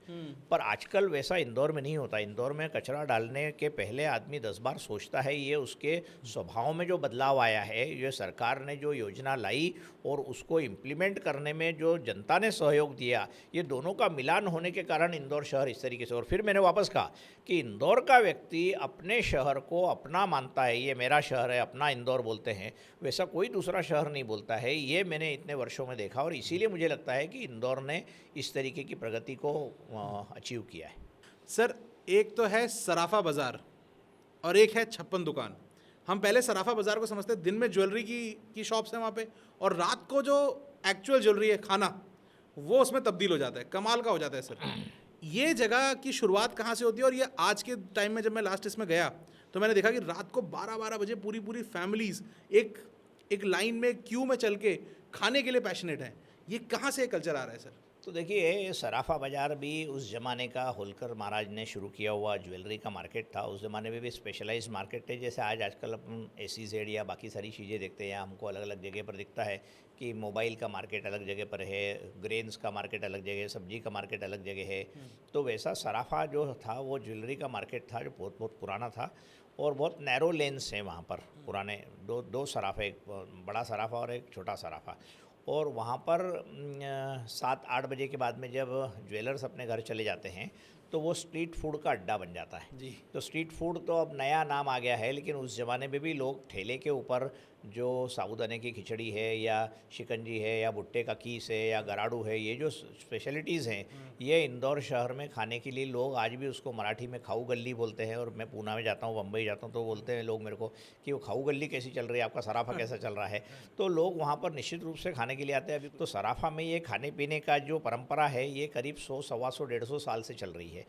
[SPEAKER 2] पर आजकल वैसा इंदौर में नहीं होता। इंदौर में कचरा डालने के पहले आदमी 10 बार सोचता है। ये उसके स्वभाव में जो बदलाव आया है, ये सरकार ने जो योजना लाई और उसको इम्प्लीमेंट करने में जो जनता ने सहयोग दिया, ये दोनों का मिलान होने के कारण इंदौर शहर इस तरीके से। और फिर मैंने वापस कहा कि इंदौर का व्यक्ति अपने शहर को अपना मानता है, ये मेरा शहर है, अपना इंदौर बोलते हैं, वैसा कोई दूसरा शहर नहीं बोलता है। ये मैंने इतने वर्षों में देखा और इसीलिए मुझे लगता है कि इंदौर ने इस तरीके की प्रगति को अचीव किया है।
[SPEAKER 1] सर, एक तो है सराफा बाज़ार और एक है छप्पन दुकान। हम पहले सराफा बाज़ार को समझते हैं, दिन में ज्वेलरी की शॉप्स हैं वहाँ पे, और रात को जो एक्चुअल ज्वेलरी है, खाना, वो उसमें तब्दील हो जाता है। कमाल का हो जाता है सर। ये जगह की शुरुआत कहाँ से होती है? और ये आज के टाइम में जब मैं लास्ट इसमें गया तो मैंने देखा कि रात को 12-12 बजे पूरी फैमिलीज़ एक लाइन में क्यू में चल के खाने के लिए पैशनेट हैं। ये कहाँ से कल्चर आ रहा है सर?
[SPEAKER 2] तो देखिए, ये सराफा बाज़ार भी उस ज़माने का होलकर महाराज ने शुरू किया हुआ ज्वेलरी का मार्केट था। उस ज़माने में भी स्पेशलाइज्ड मार्केट है। जैसे आजकल अपन SEZ या बाकी सारी चीज़ें देखते हैं, हमको अलग अलग जगह पर दिखता है कि मोबाइल का मार्केट अलग जगह पर है, ग्रेन्स का मार्केट अलग जगह है, सब्जी का मार्केट अलग जगह है। तो वैसा सराफा जो था वो ज्वेलरी का मार्केट था, जो बहुत बहुत पुराना था और बहुत नैरो लेन्स हैं वहाँ पर पुराने। दो सराफे, एक बड़ा सराफा और एक छोटा सराफा। और वहाँ पर 7-8 बजे के बाद में जब ज्वेलर्स अपने घर चले जाते हैं तो वो स्ट्रीट फूड का अड्डा बन जाता है।
[SPEAKER 1] जी।
[SPEAKER 2] तो स्ट्रीट फूड तो अब नया नाम आ गया है, लेकिन उस ज़माने में भी लोग ठेले के ऊपर जो साबूदाने की खिचड़ी है या शिकंजी है या भुट्टे का कीस है या गराड़ू है, ये जो स्पेशलिटीज़ हैं, ये इंदौर शहर में खाने के लिए लोग आज भी उसको मराठी में खाऊ गल्ली बोलते हैं। और मैं पूना में जाता हूँ, बम्बई जाता हूँ, तो बोलते हैं लोग मेरे को कि वो खाऊ गल्ली कैसी चल रही है, आपका सराफा कैसा चल रहा है। तो लोग वहाँ पर निश्चित रूप से खाने के लिए आते हैं। अभी तो सराफा में ये खाने पीने का जो परंपरा है, ये करीब 100, 125, 150 साल से चल रही है।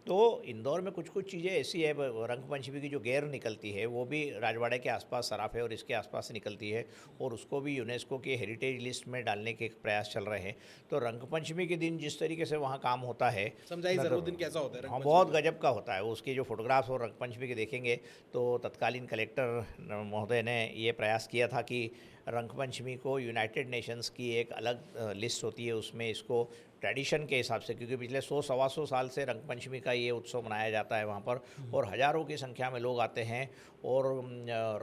[SPEAKER 2] तो इंदौर में कुछ कुछ चीज़ें ऐसी है, रंगपंचमी की जो गैर निकलती है वो भी राजवाड़े के आसपास सराफे और इसके आसपास से निकलती है, और उसको भी यूनेस्को के हेरिटेज लिस्ट में डालने के प्रयास चल रहे हैं। तो रंगपंचमी के दिन जिस तरीके से वहाँ काम होता है,
[SPEAKER 1] समझाइए सर, वो दिन कैसा होता है?
[SPEAKER 2] हाँ, बहुत गजब का होता है। उसके जो फोटोग्राफ्स और रंगपंचमी के देखेंगे तो तत्कालीन कलेक्टर महोदय ने ये प्रयास किया था कि रंगपंचमी को यूनाइटेड नेशंस की एक अलग लिस्ट होती है, उसमें इसको ट्रेडिशन के हिसाब से, क्योंकि पिछले 100, 125 साल से रंगपंचमी का ये उत्सव मनाया जाता है वहाँ पर, और हज़ारों की संख्या में लोग आते हैं और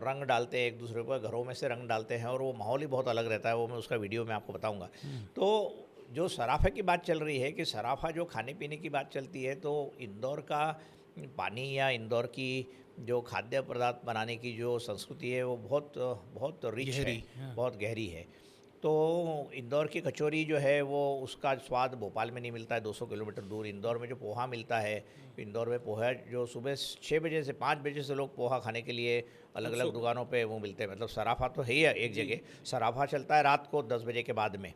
[SPEAKER 2] रंग डालते हैं एक दूसरे पर, घरों में से रंग डालते हैं, और वो माहौल ही बहुत अलग रहता है। वो मैं उसका वीडियो में आपको बताऊँगा। तो जो सराफा की बात चल रही है कि सराफा जो खाने पीने की बात चलती है, तो इंदौर का पानी या इंदौर की जो खाद्य पदार्थ बनाने की जो संस्कृति है वो बहुत बहुत रिच है,
[SPEAKER 1] हाँ।
[SPEAKER 2] बहुत गहरी है। तो इंदौर की कचौरी जो है वो उसका स्वाद भोपाल में नहीं मिलता है, 200 किलोमीटर दूर। इंदौर में जो पोहा मिलता है, इंदौर में पोहा जो सुबह 6 बजे से 5 बजे से लोग पोहा खाने के लिए अलग अलग दुकानों पे वो मिलते हैं। मतलब सराफा तो है ही एक जगह, सराफा चलता है रात को 10 बजे के बाद में,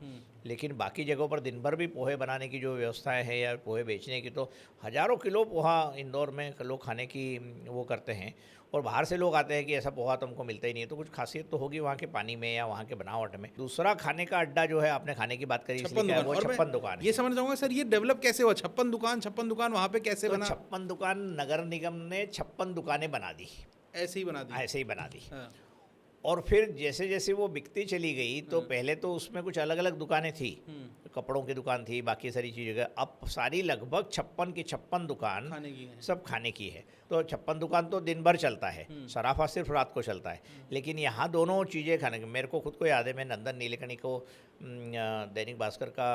[SPEAKER 2] लेकिन बाकी जगहों पर दिन भर भी पोहे बनाने की जो व्यवस्थाएं हैं या पोहे बेचने की, तो हज़ारों किलो पोहा इंदौर में लोग खाने की वो करते हैं। और बाहर से लोग आते हैं कि ऐसा पोहा तो हमको मिलता ही नहीं है, तो कुछ खासियत तो होगी वहाँ के पानी में या वहाँ के बनावट में। दूसरा खाने का अड्डा जो है, आपने खाने की बात करी इसलिए क्या है, वो 56 दुकान है।
[SPEAKER 1] ये समझ जाऊंगा सर, ये डेवलप कैसे हुआ? 56 दुकान वहाँ पे कैसे
[SPEAKER 2] तो
[SPEAKER 1] बना?
[SPEAKER 2] 56 दुकान नगर निगम ने 56 दुकानें बना दी,
[SPEAKER 1] ऐसे ही बना दी?
[SPEAKER 2] ऐसे ही बना दी।
[SPEAKER 1] हाँ।
[SPEAKER 2] और फिर जैसे जैसे वो बिकती चली गई, तो पहले तो उसमें कुछ अलग अलग दुकानें थी, कपड़ों की दुकान थी, बाकी सारी चीज़ें। अब सारी लगभग 56 की 56 दुकान
[SPEAKER 1] खाने की है।
[SPEAKER 2] सब खाने की है। तो 56 दुकान तो दिन भर चलता है, सराफा सिर्फ रात को चलता है। लेकिन यहाँ दोनों चीज़ें खाने की, मेरे को खुद को याद है, मैं नंदन नीलेकणी को दैनिक भास्कर का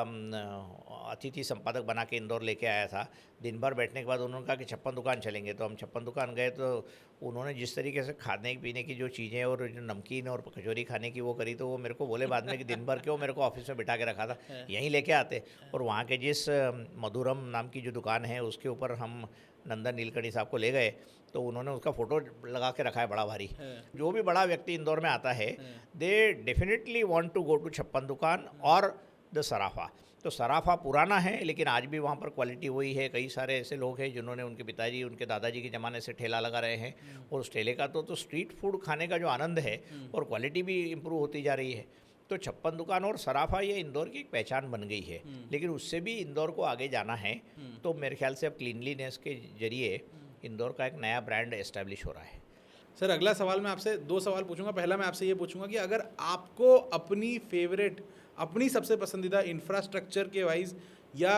[SPEAKER 2] अतिथि संपादक बना के इंदौर लेके आया था। दिन भर बैठने के बाद उन्होंने कहा कि 56 दुकान चलेंगे, तो हम 56 दुकान गए। तो उन्होंने जिस तरीके से खाने पीने की जो चीज़ें और जो नमकीन और कचौरी खाने की वो करी, तो वो मेरे को बोले बाद में कि दिन भर क्यों मेरे को ऑफिस में बिठा के रखा था, यहीं लेके आते। और वहाँ के जिस मधुरम नाम की जो दुकान है उसके ऊपर हम नंदन नीलकणी साहब को ले गए, तो उन्होंने उसका फ़ोटो लगा के रखा है बड़ा भारी। जो भी बड़ा व्यक्ति इंदौर में आता है, they definitely want to go to 56 Dukan और द सराफा। तो सराफा पुराना है, लेकिन आज भी वहाँ पर क्वालिटी वही है। कई सारे ऐसे लोग हैं जिन्होंने, उनके पिताजी, उनके दादाजी के ज़माने से ठेला लगा रहे हैं, और उस ठेले का तो स्ट्रीट फूड खाने का जो आनंद है, और क्वालिटी भी इम्प्रूव होती जा रही है। तो 56 दुकान और सराफा ये इंदौर की एक पहचान बन गई है। लेकिन उससे भी इंदौर को आगे जाना है, तो मेरे ख्याल से अब क्लीनलीनेस के जरिए इंदौर का एक नया ब्रांड एस्टैब्लिश हो रहा है।
[SPEAKER 1] सर, अगला सवाल मैं आपसे 2 सवाल पूछूंगा। पहला मैं आपसे ये पूछूंगा कि अगर आपको अपनी फेवरेट, अपनी सबसे पसंदीदा इंफ्रास्ट्रक्चर के वाइज या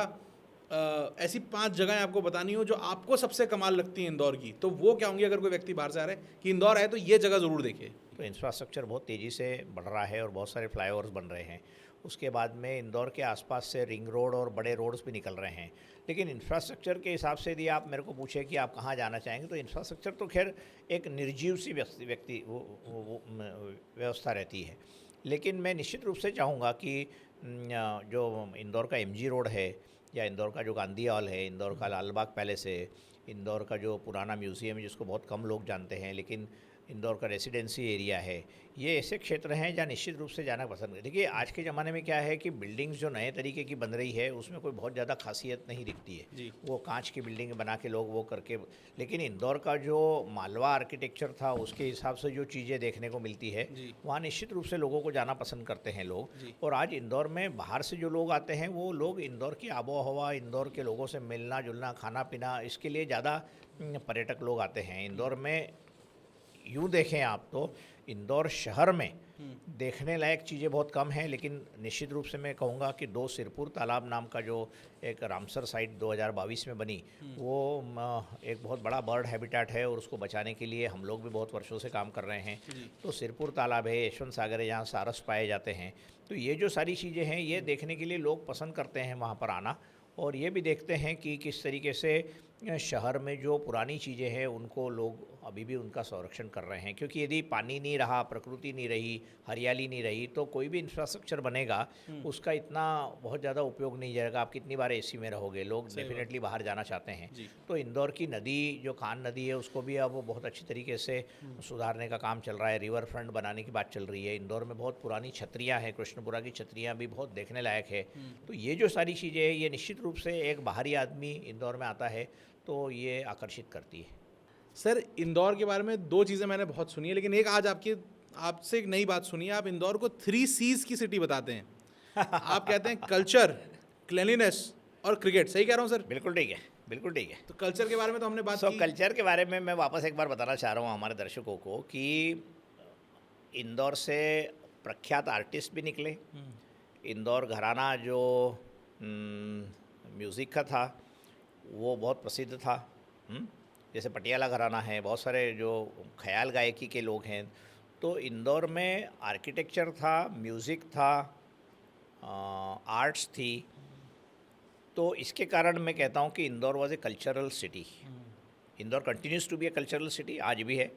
[SPEAKER 1] ऐसी 5 जगहें आपको बतानी हो जो आपको सबसे कमाल लगती हैं इंदौर की, तो वो क्या होंगी? अगर कोई व्यक्ति बाहर से आ रहा है कि इंदौर आए तो ये जगह ज़रूर देखे।
[SPEAKER 2] तो इंफ्रास्ट्रक्चर बहुत तेज़ी से बढ़ रहा है और बहुत सारे फ्लाईओवर्स बन रहे हैं। उसके बाद में इंदौर के आसपास से रिंग रोड और बड़े रोड्स भी निकल रहे हैं। लेकिन इंफ्रास्ट्रक्चर के हिसाब से यदि आप मेरे को पूछे कि आप कहाँ जाना चाहेंगे, तो इंफ्रास्ट्रक्चर तो खैर एक निर्जीव सी व्यवस्था रहती है। लेकिन मैं निश्चित रूप से चाहूँगा कि जो इंदौर का एमजी रोड है, या इंदौर का जो गांधी हॉल है, इंदौर का लालबाग पैलेस है, इंदौर का जो पुराना म्यूज़ियम है जिसको बहुत कम लोग जानते हैं, लेकिन इंदौर का रेसिडेंसी एरिया है, ये ऐसे क्षेत्र हैं जहाँ निश्चित रूप से जाना पसंद करें। देखिए, आज के ज़माने में क्या है कि बिल्डिंग्स जो नए तरीके की बन रही है उसमें कोई बहुत ज़्यादा खासियत नहीं दिखती है
[SPEAKER 1] जी।
[SPEAKER 2] वो कांच की बिल्डिंग बना के लोग वो करके। लेकिन इंदौर का जो मालवा आर्किटेक्चर था उसके हिसाब से जो चीज़ें देखने को मिलती है, वहाँ निश्चित रूप से लोगों को जाना पसंद करते हैं लोग। और आज इंदौर में बाहर से जो लोग आते हैं, वो लोग इंदौर की आबो हवा, इंदौर के लोगों से मिलना जुलना, खाना पीना, इसके लिए ज़्यादा पर्यटक लोग आते हैं इंदौर में। यूँ देखें आप तो इंदौर शहर में देखने लायक चीज़ें बहुत कम हैं, लेकिन निश्चित रूप से मैं कहूँगा कि 2 सिरपुर तालाब नाम का जो एक रामसर साइट 2022 में बनी, वो एक बहुत बड़ा बर्ड हैबिटेट है, और उसको बचाने के लिए हम लोग भी बहुत वर्षों से काम कर रहे हैं। तो सिरपुर तालाब है, यशवंत सागर है, जहाँ सारस पाए जाते हैं। तो ये जो सारी चीज़ें हैं, ये देखने के लिए लोग पसंद करते हैं वहाँ पर आना। और ये भी देखते हैं कि किस तरीके से शहर में जो पुरानी चीज़ें हैं उनको लोग अभी भी उनका संरक्षण कर रहे हैं, क्योंकि यदि पानी नहीं रहा, प्रकृति नहीं रही, हरियाली नहीं रही, तो कोई भी इंफ्रास्ट्रक्चर बनेगा उसका इतना बहुत ज़्यादा उपयोग नहीं जाएगा। आप कितनी बार एसी में रहोगे, लोग डेफिनेटली बाहर जाना चाहते हैं। तो इंदौर की नदी जो कान नदी है उसको भी अब बहुत अच्छी तरीके से सुधारने का काम चल रहा है, रिवर फ्रंट बनाने की बात चल रही है। इंदौर में बहुत पुरानी छतरियाँ हैं, कृष्णपुरा की छतरियाँ भी बहुत देखने लायक है। तो ये जो सारी चीज़ें हैं ये निश्चित रूप से एक बाहरी आदमी इंदौर में आता है तो ये आकर्षित करती है।
[SPEAKER 1] सर, इंदौर के बारे में दो चीज़ें मैंने बहुत सुनी है, लेकिन एक आज आपसे एक नई बात सुनी है। आप इंदौर को 3 C's की सिटी बताते हैं। आप कहते हैं कल्चर, क्लीनलीनेस और क्रिकेट। सही कह रहा हूँ सर?
[SPEAKER 2] बिल्कुल ठीक है, बिल्कुल ठीक है।
[SPEAKER 1] तो कल्चर के बारे में तो हमने बात की।
[SPEAKER 2] कल्चर के बारे में मैं वापस एक बार बताना चाह रहा हूँ हमारे दर्शकों को कि इंदौर से प्रख्यात आर्टिस्ट भी निकले। इंदौर घराना जो म्यूज़िक का था वो बहुत प्रसिद्ध था। जैसे पटियाला घराना है, बहुत सारे जो ख्याल गायकी के लोग हैं। तो इंदौर में आर्किटेक्चर था, म्यूज़िक था, आर्ट्स थी। तो इसके कारण मैं कहता हूँ कि Indore was a cultural city. Indore continues to be a cultural city, आज भी है।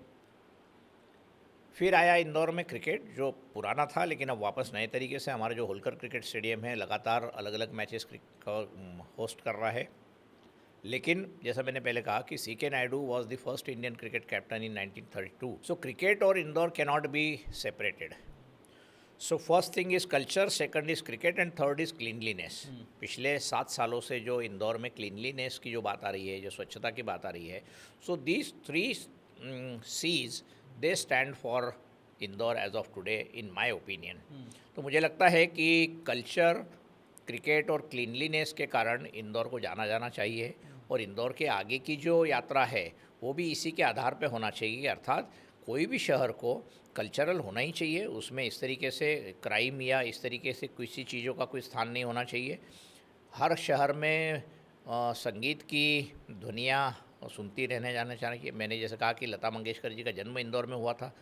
[SPEAKER 2] फिर आया इंदौर में क्रिकेट जो पुराना था, लेकिन अब वापस नए तरीके से हमारा जो होलकर क्रिकेट स्टेडियम है लगातार अलग अलग मैचेस होस्ट कर रहा है। लेकिन जैसा मैंने पहले कहा कि C K Naidu was the first Indian cricket captain in 1932। So cricket और Indore cannot be separated. So first thing is culture, second is cricket and third is cleanliness. पिछले 7 सालों से जो इंदौर में क्लीनलीनेस की जो बात आ रही है, जो स्वच्छता की बात आ रही है, so these 3 C's they stand for Indore as of today in my opinion. तो मुझे लगता है कि कल्चर, क्रिकेट और क्लीनलीनेस के कारण इंदौर को जाना जाना चाहिए, और इंदौर के आगे की जो यात्रा है वो भी इसी के आधार पे होना चाहिए। अर्थात कोई भी शहर को कल्चरल होना ही चाहिए, उसमें इस तरीके से क्राइम या इस तरीके से किसी चीज़ों का कोई स्थान नहीं होना चाहिए। हर शहर में संगीत की ध्वनियाँ सुनती रहने जाना चाहिए। मैंने जैसे कहा कि लता मंगेशकर जी का जन्म इंदौर में हुआ था।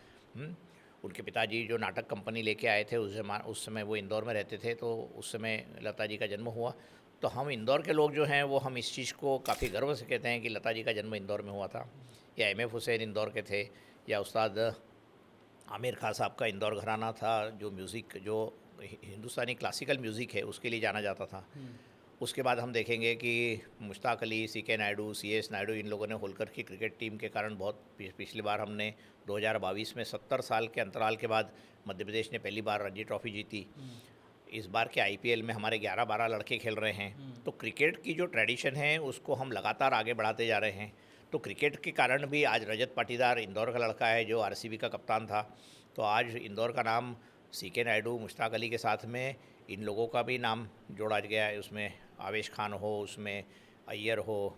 [SPEAKER 2] उनके पिताजी जो नाटक कंपनी लेके आए थे उस समय वो इंदौर में रहते थे, तो उस समय लता जी का जन्म हुआ। तो हम इंदौर के लोग जो हैं वो हम इस चीज़ को काफ़ी गर्व से कहते हैं कि लता जी का जन्म इंदौर में हुआ था। या MF हुसैन इंदौर के थे, या उस्ताद आमिर खां साहब का इंदौर घराना था, जो म्यूज़िक जो हिंदुस्तानी क्लासिकल म्यूज़िक है उसके लिए जाना जाता था। उसके बाद हम देखेंगे कि मुश्ताक अली, CK नायडू, CS नायडू, इन लोगों ने होलकर की क्रिकेट टीम के कारण बहुत पिछली बार हमने 2022 में 70 साल के अंतराल के बाद मध्य प्रदेश ने पहली बार रणजी ट्रॉफी जीती। इस बार के IPL में हमारे 11-12 लड़के खेल रहे हैं। तो क्रिकेट की जो ट्रेडिशन है उसको हम लगातार आगे बढ़ाते जा रहे हैं। तो क्रिकेट के कारण भी आज रजत पाटीदार इंदौर का लड़का है जो RCB का कप्तान था। तो आज इंदौर का नाम CK नायडू, मुश्ताक अली के साथ में इन लोगों का भी नाम जोड़ा गया है। उसमें आवेश खान हो, उसमें अय्यर हो,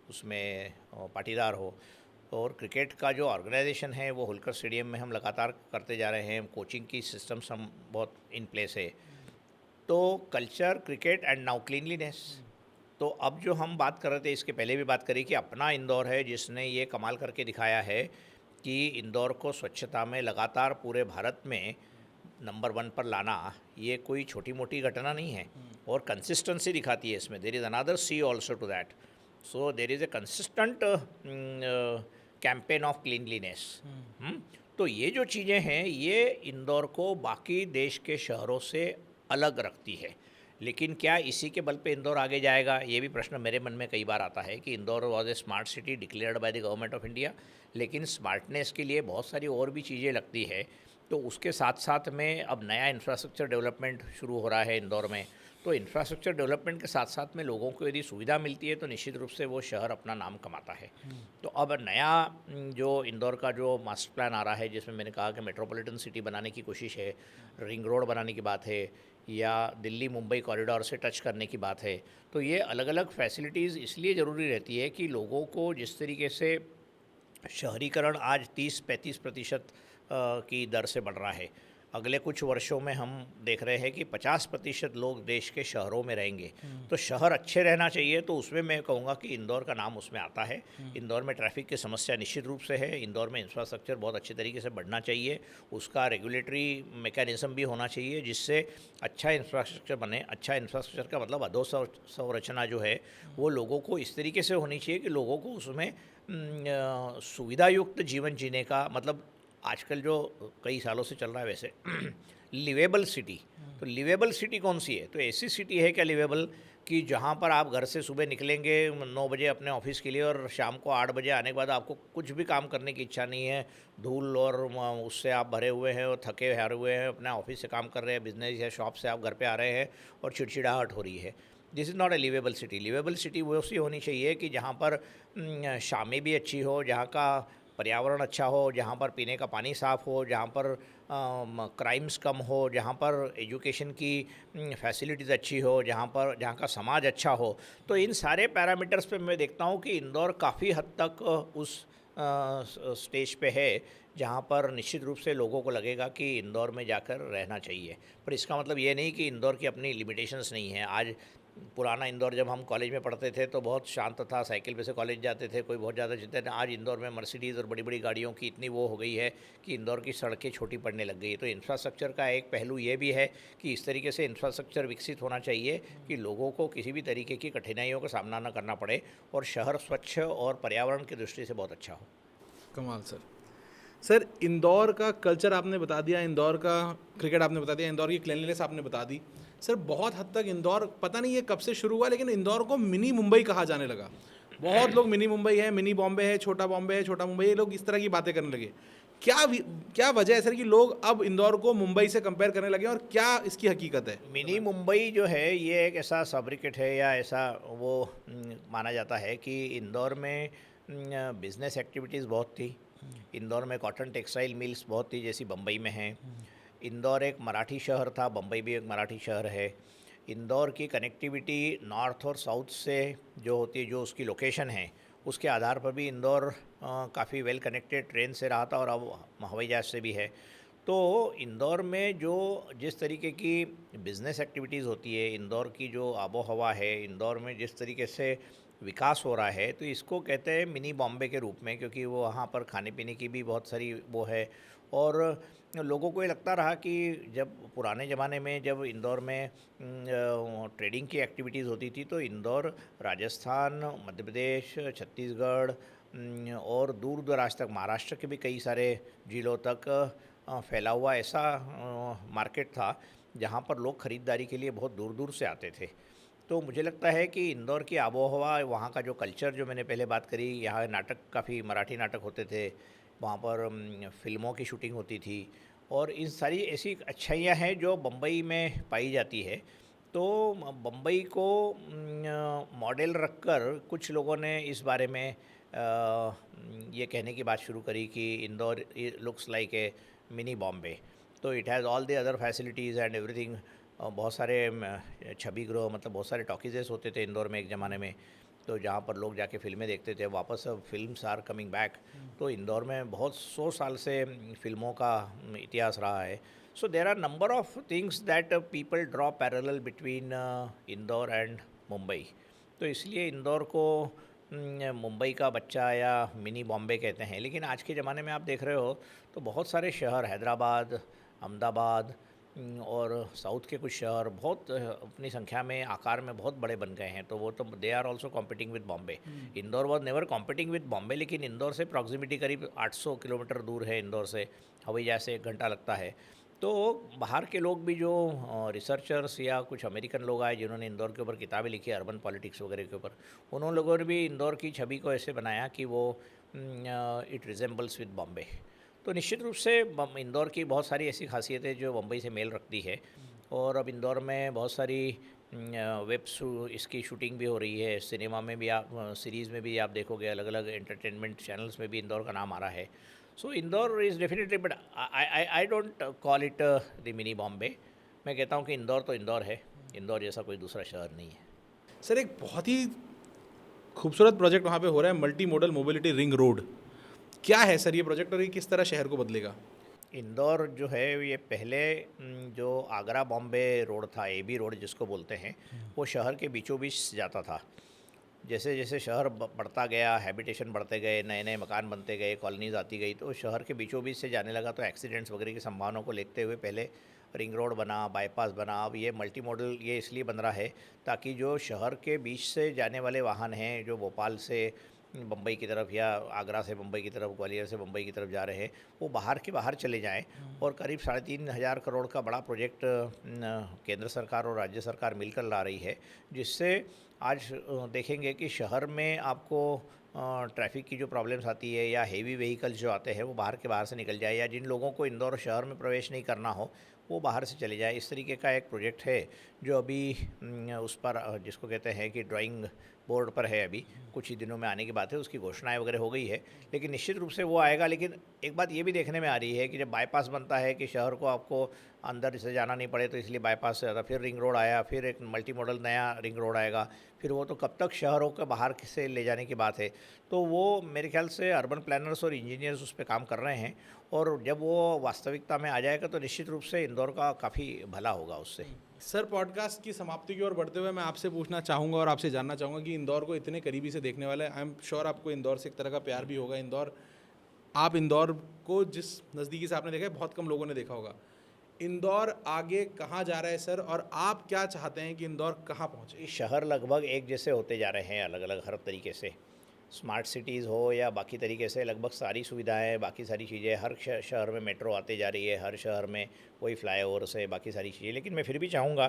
[SPEAKER 2] उसमें पाटीदार हो। और क्रिकेट का जो ऑर्गेनाइजेशन है वो होलकर स्टेडियम में हम लगातार करते जा रहे हैं। कोचिंग की सिस्टम्स हम बहुत इन प्लेस है। तो culture, cricket and now cleanliness. तो अब जो हम बात कर रहे थे, इसके पहले भी बात करी कि अपना इंदौर है जिसने ये कमाल करके दिखाया है कि इंदौर को स्वच्छता में लगातार पूरे भारत में नंबर 1 पर लाना ये कोई छोटी मोटी घटना नहीं है, और कंसिस्टेंसी दिखाती है इसमें। There is another C also to that. So there is a consistent campaign of cleanliness. तो ये जो चीज़ें हैं ये इंदौर को बाकी देश के शहरों से अलग रखती है। लेकिन क्या इसी के बल पे इंदौर आगे जाएगा, ये भी प्रश्न मेरे मन में कई बार आता है कि Indore was A smart city declared by the government of India, लेकिन स्मार्टनेस के लिए बहुत सारी और भी चीज़ें लगती है। तो उसके साथ साथ में अब नया इंफ्रास्ट्रक्चर डेवलपमेंट शुरू हो रहा है इंदौर में। तो इंफ्रास्ट्रक्चर डेवलपमेंट के साथ साथ में लोगों को यदि सुविधा मिलती है तो निश्चित रूप से वो शहर अपना नाम कमाता है। तो अब नया जो इंदौर का जो मास्टर प्लान आ रहा है, जिसमें मैंने कहा कि मेट्रोपॉलिटन सिटी बनाने की कोशिश है, रिंग रोड बनाने की बात है, या दिल्ली मुंबई कॉरिडोर से टच करने की बात है। तो ये अलग अलग फैसिलिटीज़ इसलिए ज़रूरी रहती है कि लोगों को जिस तरीके से शहरीकरण आज 30-35% की दर से बढ़ रहा है, अगले कुछ वर्षों में हम देख रहे हैं कि 50% लोग देश के शहरों में रहेंगे। तो शहर अच्छे रहना चाहिए, तो उसमें मैं कहूँगा कि इंदौर का नाम उसमें आता है। इंदौर में ट्रैफिक की समस्या निश्चित रूप से है। इंदौर में इंफ्रास्ट्रक्चर बहुत अच्छे तरीके से बढ़ना चाहिए, उसका रेगुलेटरी मैकेनिज़्म भी होना चाहिए जिससे अच्छा इंफ्रास्ट्रक्चर बने। अच्छा इंफ्रास्ट्रक्चर का मतलब अधोसंरचना जो है वो लोगों को इस तरीके से होनी चाहिए कि लोगों को उसमें सुविधायुक्त जीवन जीने का मतलब आजकल जो कई सालों से चल रहा है वैसे लिवेबल सिटी। तो लिवेबल सिटी कौन सी है? तो ऐसी सिटी है क्या लिवेबल कि जहाँ पर आप घर से सुबह निकलेंगे 9 बजे अपने ऑफिस के लिए और शाम को 8 बजे आने के बाद आपको कुछ भी काम करने की इच्छा नहीं है, धूल और उससे आप भरे हुए हैं और थके हारे हुए हैं, अपने ऑफिस से काम कर रहे हैं, बिजनेस या शॉप से आप घर पे आ रहे हैं और चिड़चिड़ाहट हो रही है। This is not a livable city. Livable city वो सी होनी चाहिए कि जहाँ पर शामें भी अच्छी हो, जहाँ का पर्यावरण अच्छा हो, जहाँ पर पीने का पानी साफ़ हो, जहाँ पर क्राइम्स कम हो, जहाँ पर एजुकेशन की फैसिलिटीज़ अच्छी हो, जहाँ का समाज अच्छा हो। तो इन सारे पैरामीटर्स पे मैं देखता हूँ कि इंदौर काफ़ी हद तक उस स्टेज पे है जहाँ पर निश्चित रूप से लोगों को लगेगा कि इंदौर में जाकर रहना चाहिए। पर इसका मतलब ये नहीं कि इंदौर की अपनी लिमिटेशंस नहीं है। आज पुराना इंदौर जब हम कॉलेज में पढ़ते थे तो बहुत शांत था, साइकिल पे से कॉलेज जाते थे, कोई बहुत ज़्यादा चिंता नहीं। आज इंदौर में मर्सिडीज़ और बड़ी बड़ी गाड़ियों की इतनी वो हो गई है कि इंदौर की सड़कें छोटी पड़ने लग गई है। तो इंफ्रास्ट्रक्चर का एक पहलू ये भी है कि इस तरीके से इंफ्रास्ट्रक्चर विकसित होना चाहिए कि लोगों को किसी भी तरीके की कठिनाइयों का सामना न करना पड़े और शहर स्वच्छ और पर्यावरण की दृष्टि से बहुत अच्छा हो।
[SPEAKER 1] कमाल सर। सर, इंदौर का कल्चर आपने बता दिया, इंदौर का क्रिकेट आपने बता दिया, इंदौर की क्लीनलीनेस आपने बता दी। सर, बहुत हद तक इंदौर, पता नहीं ये कब से शुरू हुआ, लेकिन इंदौर को मिनी मुंबई कहा जाने लगा। बहुत लोग मिनी मुंबई है, मिनी बॉम्बे है, छोटा बॉम्बे है, छोटा मुंबई है, लोग इस तरह की बातें करने लगे। क्या वजह है सर कि लोग अब इंदौर को मुंबई से कंपेयर करने लगे और क्या इसकी हकीकत है?
[SPEAKER 2] मिनी मुंबई जो है ये एक ऐसा फैब्रिकेट है या ऐसा वो माना जाता है कि इंदौर में बिजनेस एक्टिविटीज़ बहुत थी। इंदौर में कॉटन टेक्सटाइल मिल्स बहुत थी जैसी बम्बई में हैं। इंदौर एक मराठी शहर था, बम्बई भी एक मराठी शहर है। इंदौर की कनेक्टिविटी नॉर्थ और साउथ से जो होती है, जो उसकी लोकेशन है उसके आधार पर भी इंदौर काफ़ी वेल कनेक्टेड ट्रेन से रहा था और अब हवाई जहाज़ से भी है। तो इंदौर में जो जिस तरीके की बिज़नेस एक्टिविटीज़ होती है, इंदौर की जो आबो हवा है, इंदौर में जिस तरीके से विकास हो रहा है, तो इसको कहते हैं मिनी बॉम्बे के रूप में, क्योंकि वो वहाँ पर खाने पीने की भी बहुत सारी वो है। और लोगों को ये लगता रहा कि जब पुराने ज़माने में जब इंदौर में ट्रेडिंग की एक्टिविटीज़ होती थी तो इंदौर राजस्थान, मध्य प्रदेश, छत्तीसगढ़ और दूर दराज तक महाराष्ट्र के भी कई सारे जिलों तक फैला हुआ ऐसा मार्केट था जहाँ पर लोग ख़रीदारी के लिए बहुत दूर दूर से आते थे। तो मुझे लगता है कि इंदौर की आबो हवा, वहाँ का जो कल्चर, जो मैंने पहले बात करी, यहाँ नाटक काफ़ी मराठी नाटक होते थे, वहाँ पर फिल्मों की शूटिंग होती थी और इन सारी ऐसी अच्छाइयाँ हैं जो बम्बई में पाई जाती है। तो बम्बई को मॉडल रखकर कुछ लोगों ने इस बारे में ये कहने की बात शुरू करी कि Indore looks like a mini Bombay. तो it has all the other facilities and everything. बहुत सारे छवि गृह, मतलब बहुत सारे टॉकीजेस होते थे इंदौर में एक ज़माने में, तो जहाँ पर लोग जाके फिल्में देखते थे। वापस अब फिल्म्स आर कमिंग बैक। तो इंदौर में बहुत 100 साल से फिल्मों का इतिहास रहा है। So there are number of things that people draw parallel between Indore and Mumbai. तो इसलिए इंदौर को मुंबई का बच्चा या मिनी बॉम्बे कहते हैं। लेकिन आज के ज़माने में आप देख रहे हो तो बहुत सारे शहर, हैदराबाद, अहमदाबाद और साउथ के कुछ शहर बहुत अपनी संख्या में, आकार में बहुत बड़े बन गए हैं। तो वो तो they are also competing with Bombay. Indore was never competing with Bombay, लेकिन इंदौर से प्रॉक्सिमिटी करीब 800 किलोमीटर दूर है। इंदौर से हवाई जहाज़ से 1 घंटा लगता है। तो बाहर के लोग भी, जो रिसर्चर्स या कुछ अमेरिकन लोग आए जिन्होंने इंदौर के ऊपर किताबें लिखी, अर्बन पॉलिटिक्स वगैरह के ऊपर, उन्होंने लोगों ने भी इंदौर की छवि को ऐसे बनाया कि वो इट रिजेंबल्स विद बॉम्बे। तो निश्चित रूप से इंदौर की बहुत सारी ऐसी खासियतें जो मुंबई से मेल रखती है। और अब इंदौर में बहुत सारी इसकी शूटिंग भी हो रही है। सिनेमा में भी आप, सीरीज़ में भी आप देखोगे, अलग अलग एंटरटेनमेंट चैनल्स में भी इंदौर का नाम आ रहा है। So Indore is definitely, but I don't call it the mini Bombay. मैं कहता हूँ कि इंदौर तो इंदौर है, इंदौर जैसा कोई दूसरा शहर नहीं है।
[SPEAKER 1] सर, एक बहुत ही खूबसूरत प्रोजेक्ट वहाँ पे हो रहा है, multi modal mobility ring road. क्या है सर ये प्रोजेक्ट और ये किस तरह शहर को बदलेगा?
[SPEAKER 2] इंदौर जो है ये पहले जो आगरा बॉम्बे रोड था, एबी रोड जिसको बोलते हैं, वो शहर के बीचों बीच जाता था। जैसे जैसे शहर बढ़ता गया, हैबिटेशन बढ़ते गए, नए नए मकान बनते गए, कॉलोनीज आती गई, तो शहर के बीचों बीच से जाने लगा। तो एक्सीडेंट्स वगैरह की संभावना को देखते हुए पहले रिंग रोड बना, बाईपास बना। अब ये मल्टी मॉडल ये इसलिए बन रहा है ताकि जो शहर के बीच से जाने वाले वाहन हैं, जो भोपाल से बम्बई की तरफ या आगरा से मुंबई की तरफ, ग्वालियर से मुंबई की तरफ जा रहे हैं, वो बाहर के बाहर चले जाएं। और करीब 3,500 करोड़ का बड़ा प्रोजेक्ट केंद्र सरकार और राज्य सरकार मिलकर ला रही है, जिससे आज देखेंगे कि शहर में आपको ट्रैफिक की जो प्रॉब्लम्स आती है या हेवी व्हीकल्स जो आते हैं वो बाहर के बाहर से निकल जाए, या जिन लोगों को इंदौर शहर में प्रवेश नहीं करना हो वो बाहर से चले जाए। इस तरीके का एक प्रोजेक्ट है जो अभी उस पर जिसको कहते हैं कि ड्राइंग बोर्ड पर है। अभी कुछ ही दिनों में आने की बात है, उसकी घोषणाएं वगैरह हो गई है, लेकिन निश्चित रूप से वो आएगा। लेकिन एक बात ये भी देखने में आ रही है कि जब बाईपास बनता है कि शहर को आपको अंदर से जाना नहीं पड़े, तो इसलिए बाईपास से ज़्यादा, फिर रिंग रोड आया, फिर एक मल्टी मॉडल नया रिंग रोड आएगा, फिर वो तो कब तक शहरों के बाहर से ले जाने की बात है। तो वो मेरे ख्याल से अर्बन प्लानर्स और इंजीनियर्स उस पर काम कर रहे हैं, और जब वो वास्तविकता में आ जाएगा तो निश्चित रूप से इंदौर का काफ़ी भला होगा उससे।
[SPEAKER 1] सर, पॉडकास्ट की समाप्ति की ओर बढ़ते हुए मैं आपसे पूछना चाहूँगा और आपसे जानना चाहूँगा कि इंदौर को इतने करीबी से देखने वाले, आई एम श्योर आपको इंदौर से एक तरह का प्यार भी होगा। आप इंदौर को जिस नज़दीकी से आपने देखा है, बहुत कम लोगों ने देखा होगा। इंदौर आगे कहाँ जा रहा है सर, और आप क्या चाहते हैं कि इंदौर कहाँ पहुँचे?
[SPEAKER 2] ये शहर लगभग एक जैसे होते जा रहे हैं, अलग अलग हर तरीके से। स्मार्ट सिटीज़ हो या बाकी तरीके से लगभग सारी सुविधाएं, बाकी सारी चीज़ें, हर शहर में मेट्रो आते जा रही है, हर शहर में वही फ्लाईओवर से बाकी सारी चीज़ें। लेकिन मैं फिर भी चाहूँगा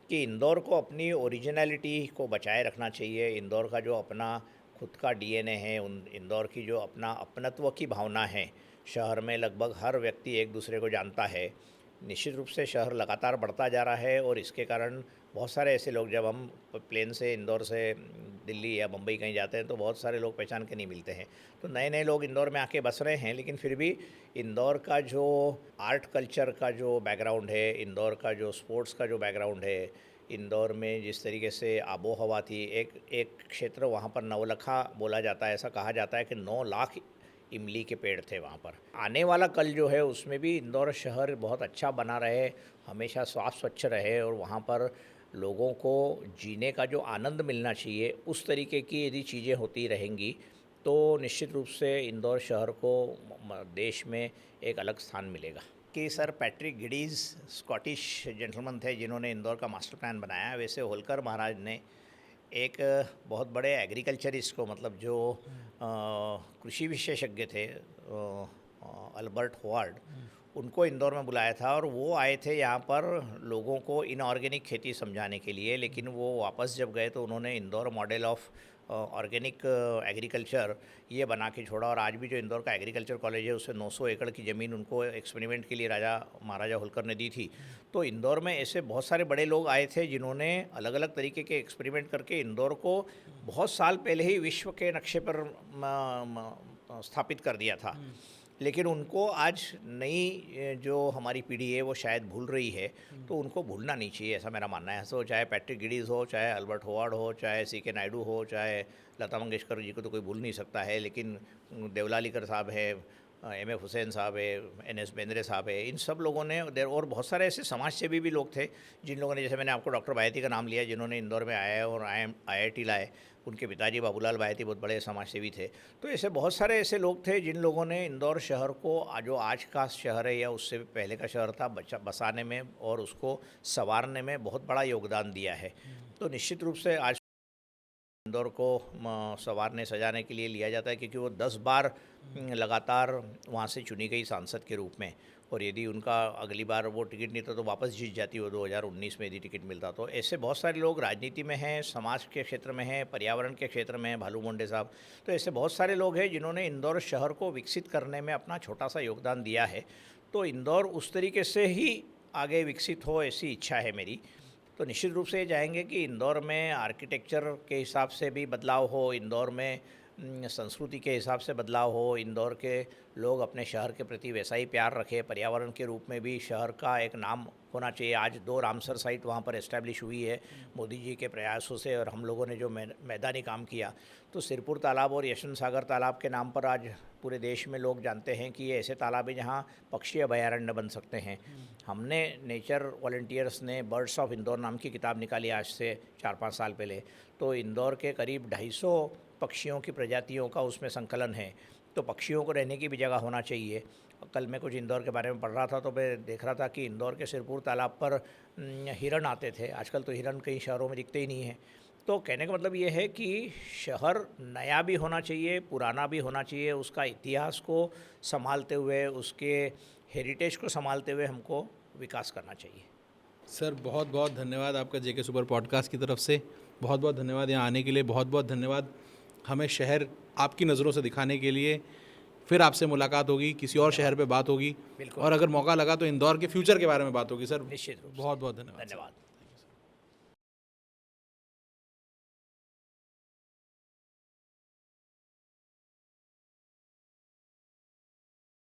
[SPEAKER 2] कि इंदौर को अपनी ओरिजिनलिटी को बचाए रखना चाहिए। इंदौर का जो अपना खुद का डीएनए है, उन इंदौर की जो अपना अपनत्व की भावना है, शहर में लगभग हर व्यक्ति एक दूसरे को जानता है। निश्चित रूप से शहर लगातार बढ़ता जा रहा है, और इसके कारण बहुत सारे ऐसे लोग, जब हम प्लेन से इंदौर से दिल्ली या मुंबई कहीं जाते हैं तो बहुत सारे लोग पहचान के नहीं मिलते हैं। तो नए नए लोग इंदौर में आके बस रहे हैं, लेकिन फिर भी इंदौर का जो आर्ट कल्चर का जो बैकग्राउंड है, इंदौर का जो स्पोर्ट्स का जो बैकग्राउंड है, इंदौर में जिस तरीके से आबो हवा थी, एक एक क्षेत्र वहाँ पर नवलखा बोला जाता है, ऐसा कहा जाता है कि 9 लाख इमली के पेड़ थे वहाँ पर। आने वाला कल जो है उसमें भी इंदौर शहर बहुत अच्छा बना रहे, हमेशा साफ स्वच्छ रहे, और वहाँ पर लोगों को जीने का जो आनंद मिलना चाहिए उस तरीके की यदि चीज़ें होती रहेंगी तो निश्चित रूप से इंदौर शहर को देश में एक अलग स्थान मिलेगा। कि सर पैट्रिक गिडीज़ स्कॉटिश जेंटलमैन थे जिन्होंने इंदौर का मास्टर प्लान बनाया। वैसे होलकर महाराज ने एक बहुत बड़े एग्रीकल्चरिस्ट को, मतलब जो कृषि विशेषज्ञ थे, अल्बर्ट होवार्ड, उनको इंदौर में बुलाया था, और वो आए थे यहाँ पर लोगों को इनऑर्गेनिक खेती समझाने के लिए। लेकिन वो वापस जब गए तो उन्होंने Indore model of organic agriculture ये बना के छोड़ा। और आज भी जो इंदौर का एग्रीकल्चर कॉलेज है उससे 900 एकड़ की ज़मीन उनको एक्सपेरिमेंट के लिए राजा महाराजा होलकर ने दी थी। तो इंदौर में ऐसे बहुत सारे बड़े लोग आए थे जिन्होंने अलग अलग तरीके के एक्सपेरिमेंट करके इंदौर को बहुत साल पहले ही विश्व के नक्शे पर स्थापित कर दिया था। लेकिन उनको आज नई जो हमारी पीढ़ी है वो शायद भूल रही है, तो उनको भूलना नहीं चाहिए, ऐसा मेरा मानना है। सो चाहे पैट्रिक गिडीज़ हो, चाहे अल्बर्ट होवार्ड हो, चाहे सीके नायडू हो, चाहे लता मंगेशकर जी को तो कोई भूल नहीं सकता है, लेकिन देवलालीकर साहब है, एम.एफ. हुसैन साहब है, एन.एस. बेंद्रे साहब है, इन सब लोगों ने, और बहुत सारे ऐसे समाजसेवी भी लोग थे जिन लोगों ने, जैसे मैंने आपको डॉक्टर बायती का नाम लिया, जिन्होंने इंदौर में आया और आई.आई.टी. लाए। उनके पिताजी बाबूलाल बायती बहुत बड़े समाजसेवी थे। तो ऐसे बहुत सारे ऐसे लोग थे जिन लोगों ने इंदौर शहर को, जो आज का शहर है या उससे पहले का शहर था, बसाने में और उसको संवारने में बहुत बड़ा योगदान दिया है। तो निश्चित रूप से आज इंदौर को संवारने सजाने के लिए लिया जाता है, क्योंकि वो 10 बार लगातार वहाँ से चुनी गई सांसद के रूप में, और यदि उनका अगली बार वो टिकट नहीं था तो वापस जीत जाती वो 2019 में यदि टिकट मिलता। तो ऐसे बहुत सारे लोग राजनीति में हैं, समाज के क्षेत्र में हैं, पर्यावरण के क्षेत्र में हैं, भालू मुंडे साहब। तो ऐसे बहुत सारे लोग हैं जिन्होंने इंदौर शहर को विकसित करने में अपना छोटा सा योगदान दिया है। तो इंदौर उस तरीके से ही आगे विकसित हो, ऐसी इच्छा है मेरी। तो निश्चित रूप से ये चाहेंगे कि इंदौर में आर्किटेक्चर के हिसाब से भी बदलाव हो, इंदौर में संस्कृति के हिसाब से बदलाव हो, इंदौर के लोग अपने शहर के प्रति वैसा ही प्यार रखें, पर्यावरण के रूप में भी शहर का एक नाम होना चाहिए। आज 2 रामसर साइट वहाँ पर एस्टैब्लिश हुई है मोदी जी के प्रयासों से, और हम लोगों ने जो मैदानी काम किया, तो सिरपुर तालाब और यशवंत सागर तालाब के नाम पर आज पूरे देश में लोग जानते हैं कि ये ऐसे तालाब हैं जहाँ पक्षी अभयारण्य बन सकते हैं। हमने नेचर वॉलंटियर्स ने बर्ड्स ऑफ इंदौर नाम की किताब निकाली आज से 4-5 साल पहले, तो इंदौर के करीब 250 पक्षियों की प्रजातियों का उसमें संकलन है। तो पक्षियों को रहने की भी जगह होना चाहिए। कल मैं कुछ इंदौर के बारे में पढ़ रहा था तो मैं देख रहा था कि इंदौर के सिरपुर तालाब पर हिरण आते थे। आजकल तो हिरण कई शहरों में दिखते ही नहीं हैं। तो कहने का मतलब ये है कि शहर नया भी होना चाहिए, पुराना भी होना चाहिए, उसका इतिहास को संभालते हुए, उसके हेरिटेज को संभालते हुए हमको विकास करना चाहिए।
[SPEAKER 1] सर बहुत बहुत धन्यवाद आपका जेके सुपर पॉडकास्ट की तरफ से। बहुत बहुत धन्यवाद यहाँ आने के लिए। बहुत बहुत धन्यवाद हमें शहर आपकी नज़रों से दिखाने के लिए। फिर आपसे मुलाकात होगी, किसी और शहर पे बात होगी,
[SPEAKER 2] बिल्कुल।
[SPEAKER 1] और अगर मौका लगा तो इंदौर के फ्यूचर के बारे में बात होगी। सर
[SPEAKER 2] निश्चित रूप से।
[SPEAKER 1] बहुत बहुत धन्यवाद।
[SPEAKER 2] धन्यवाद।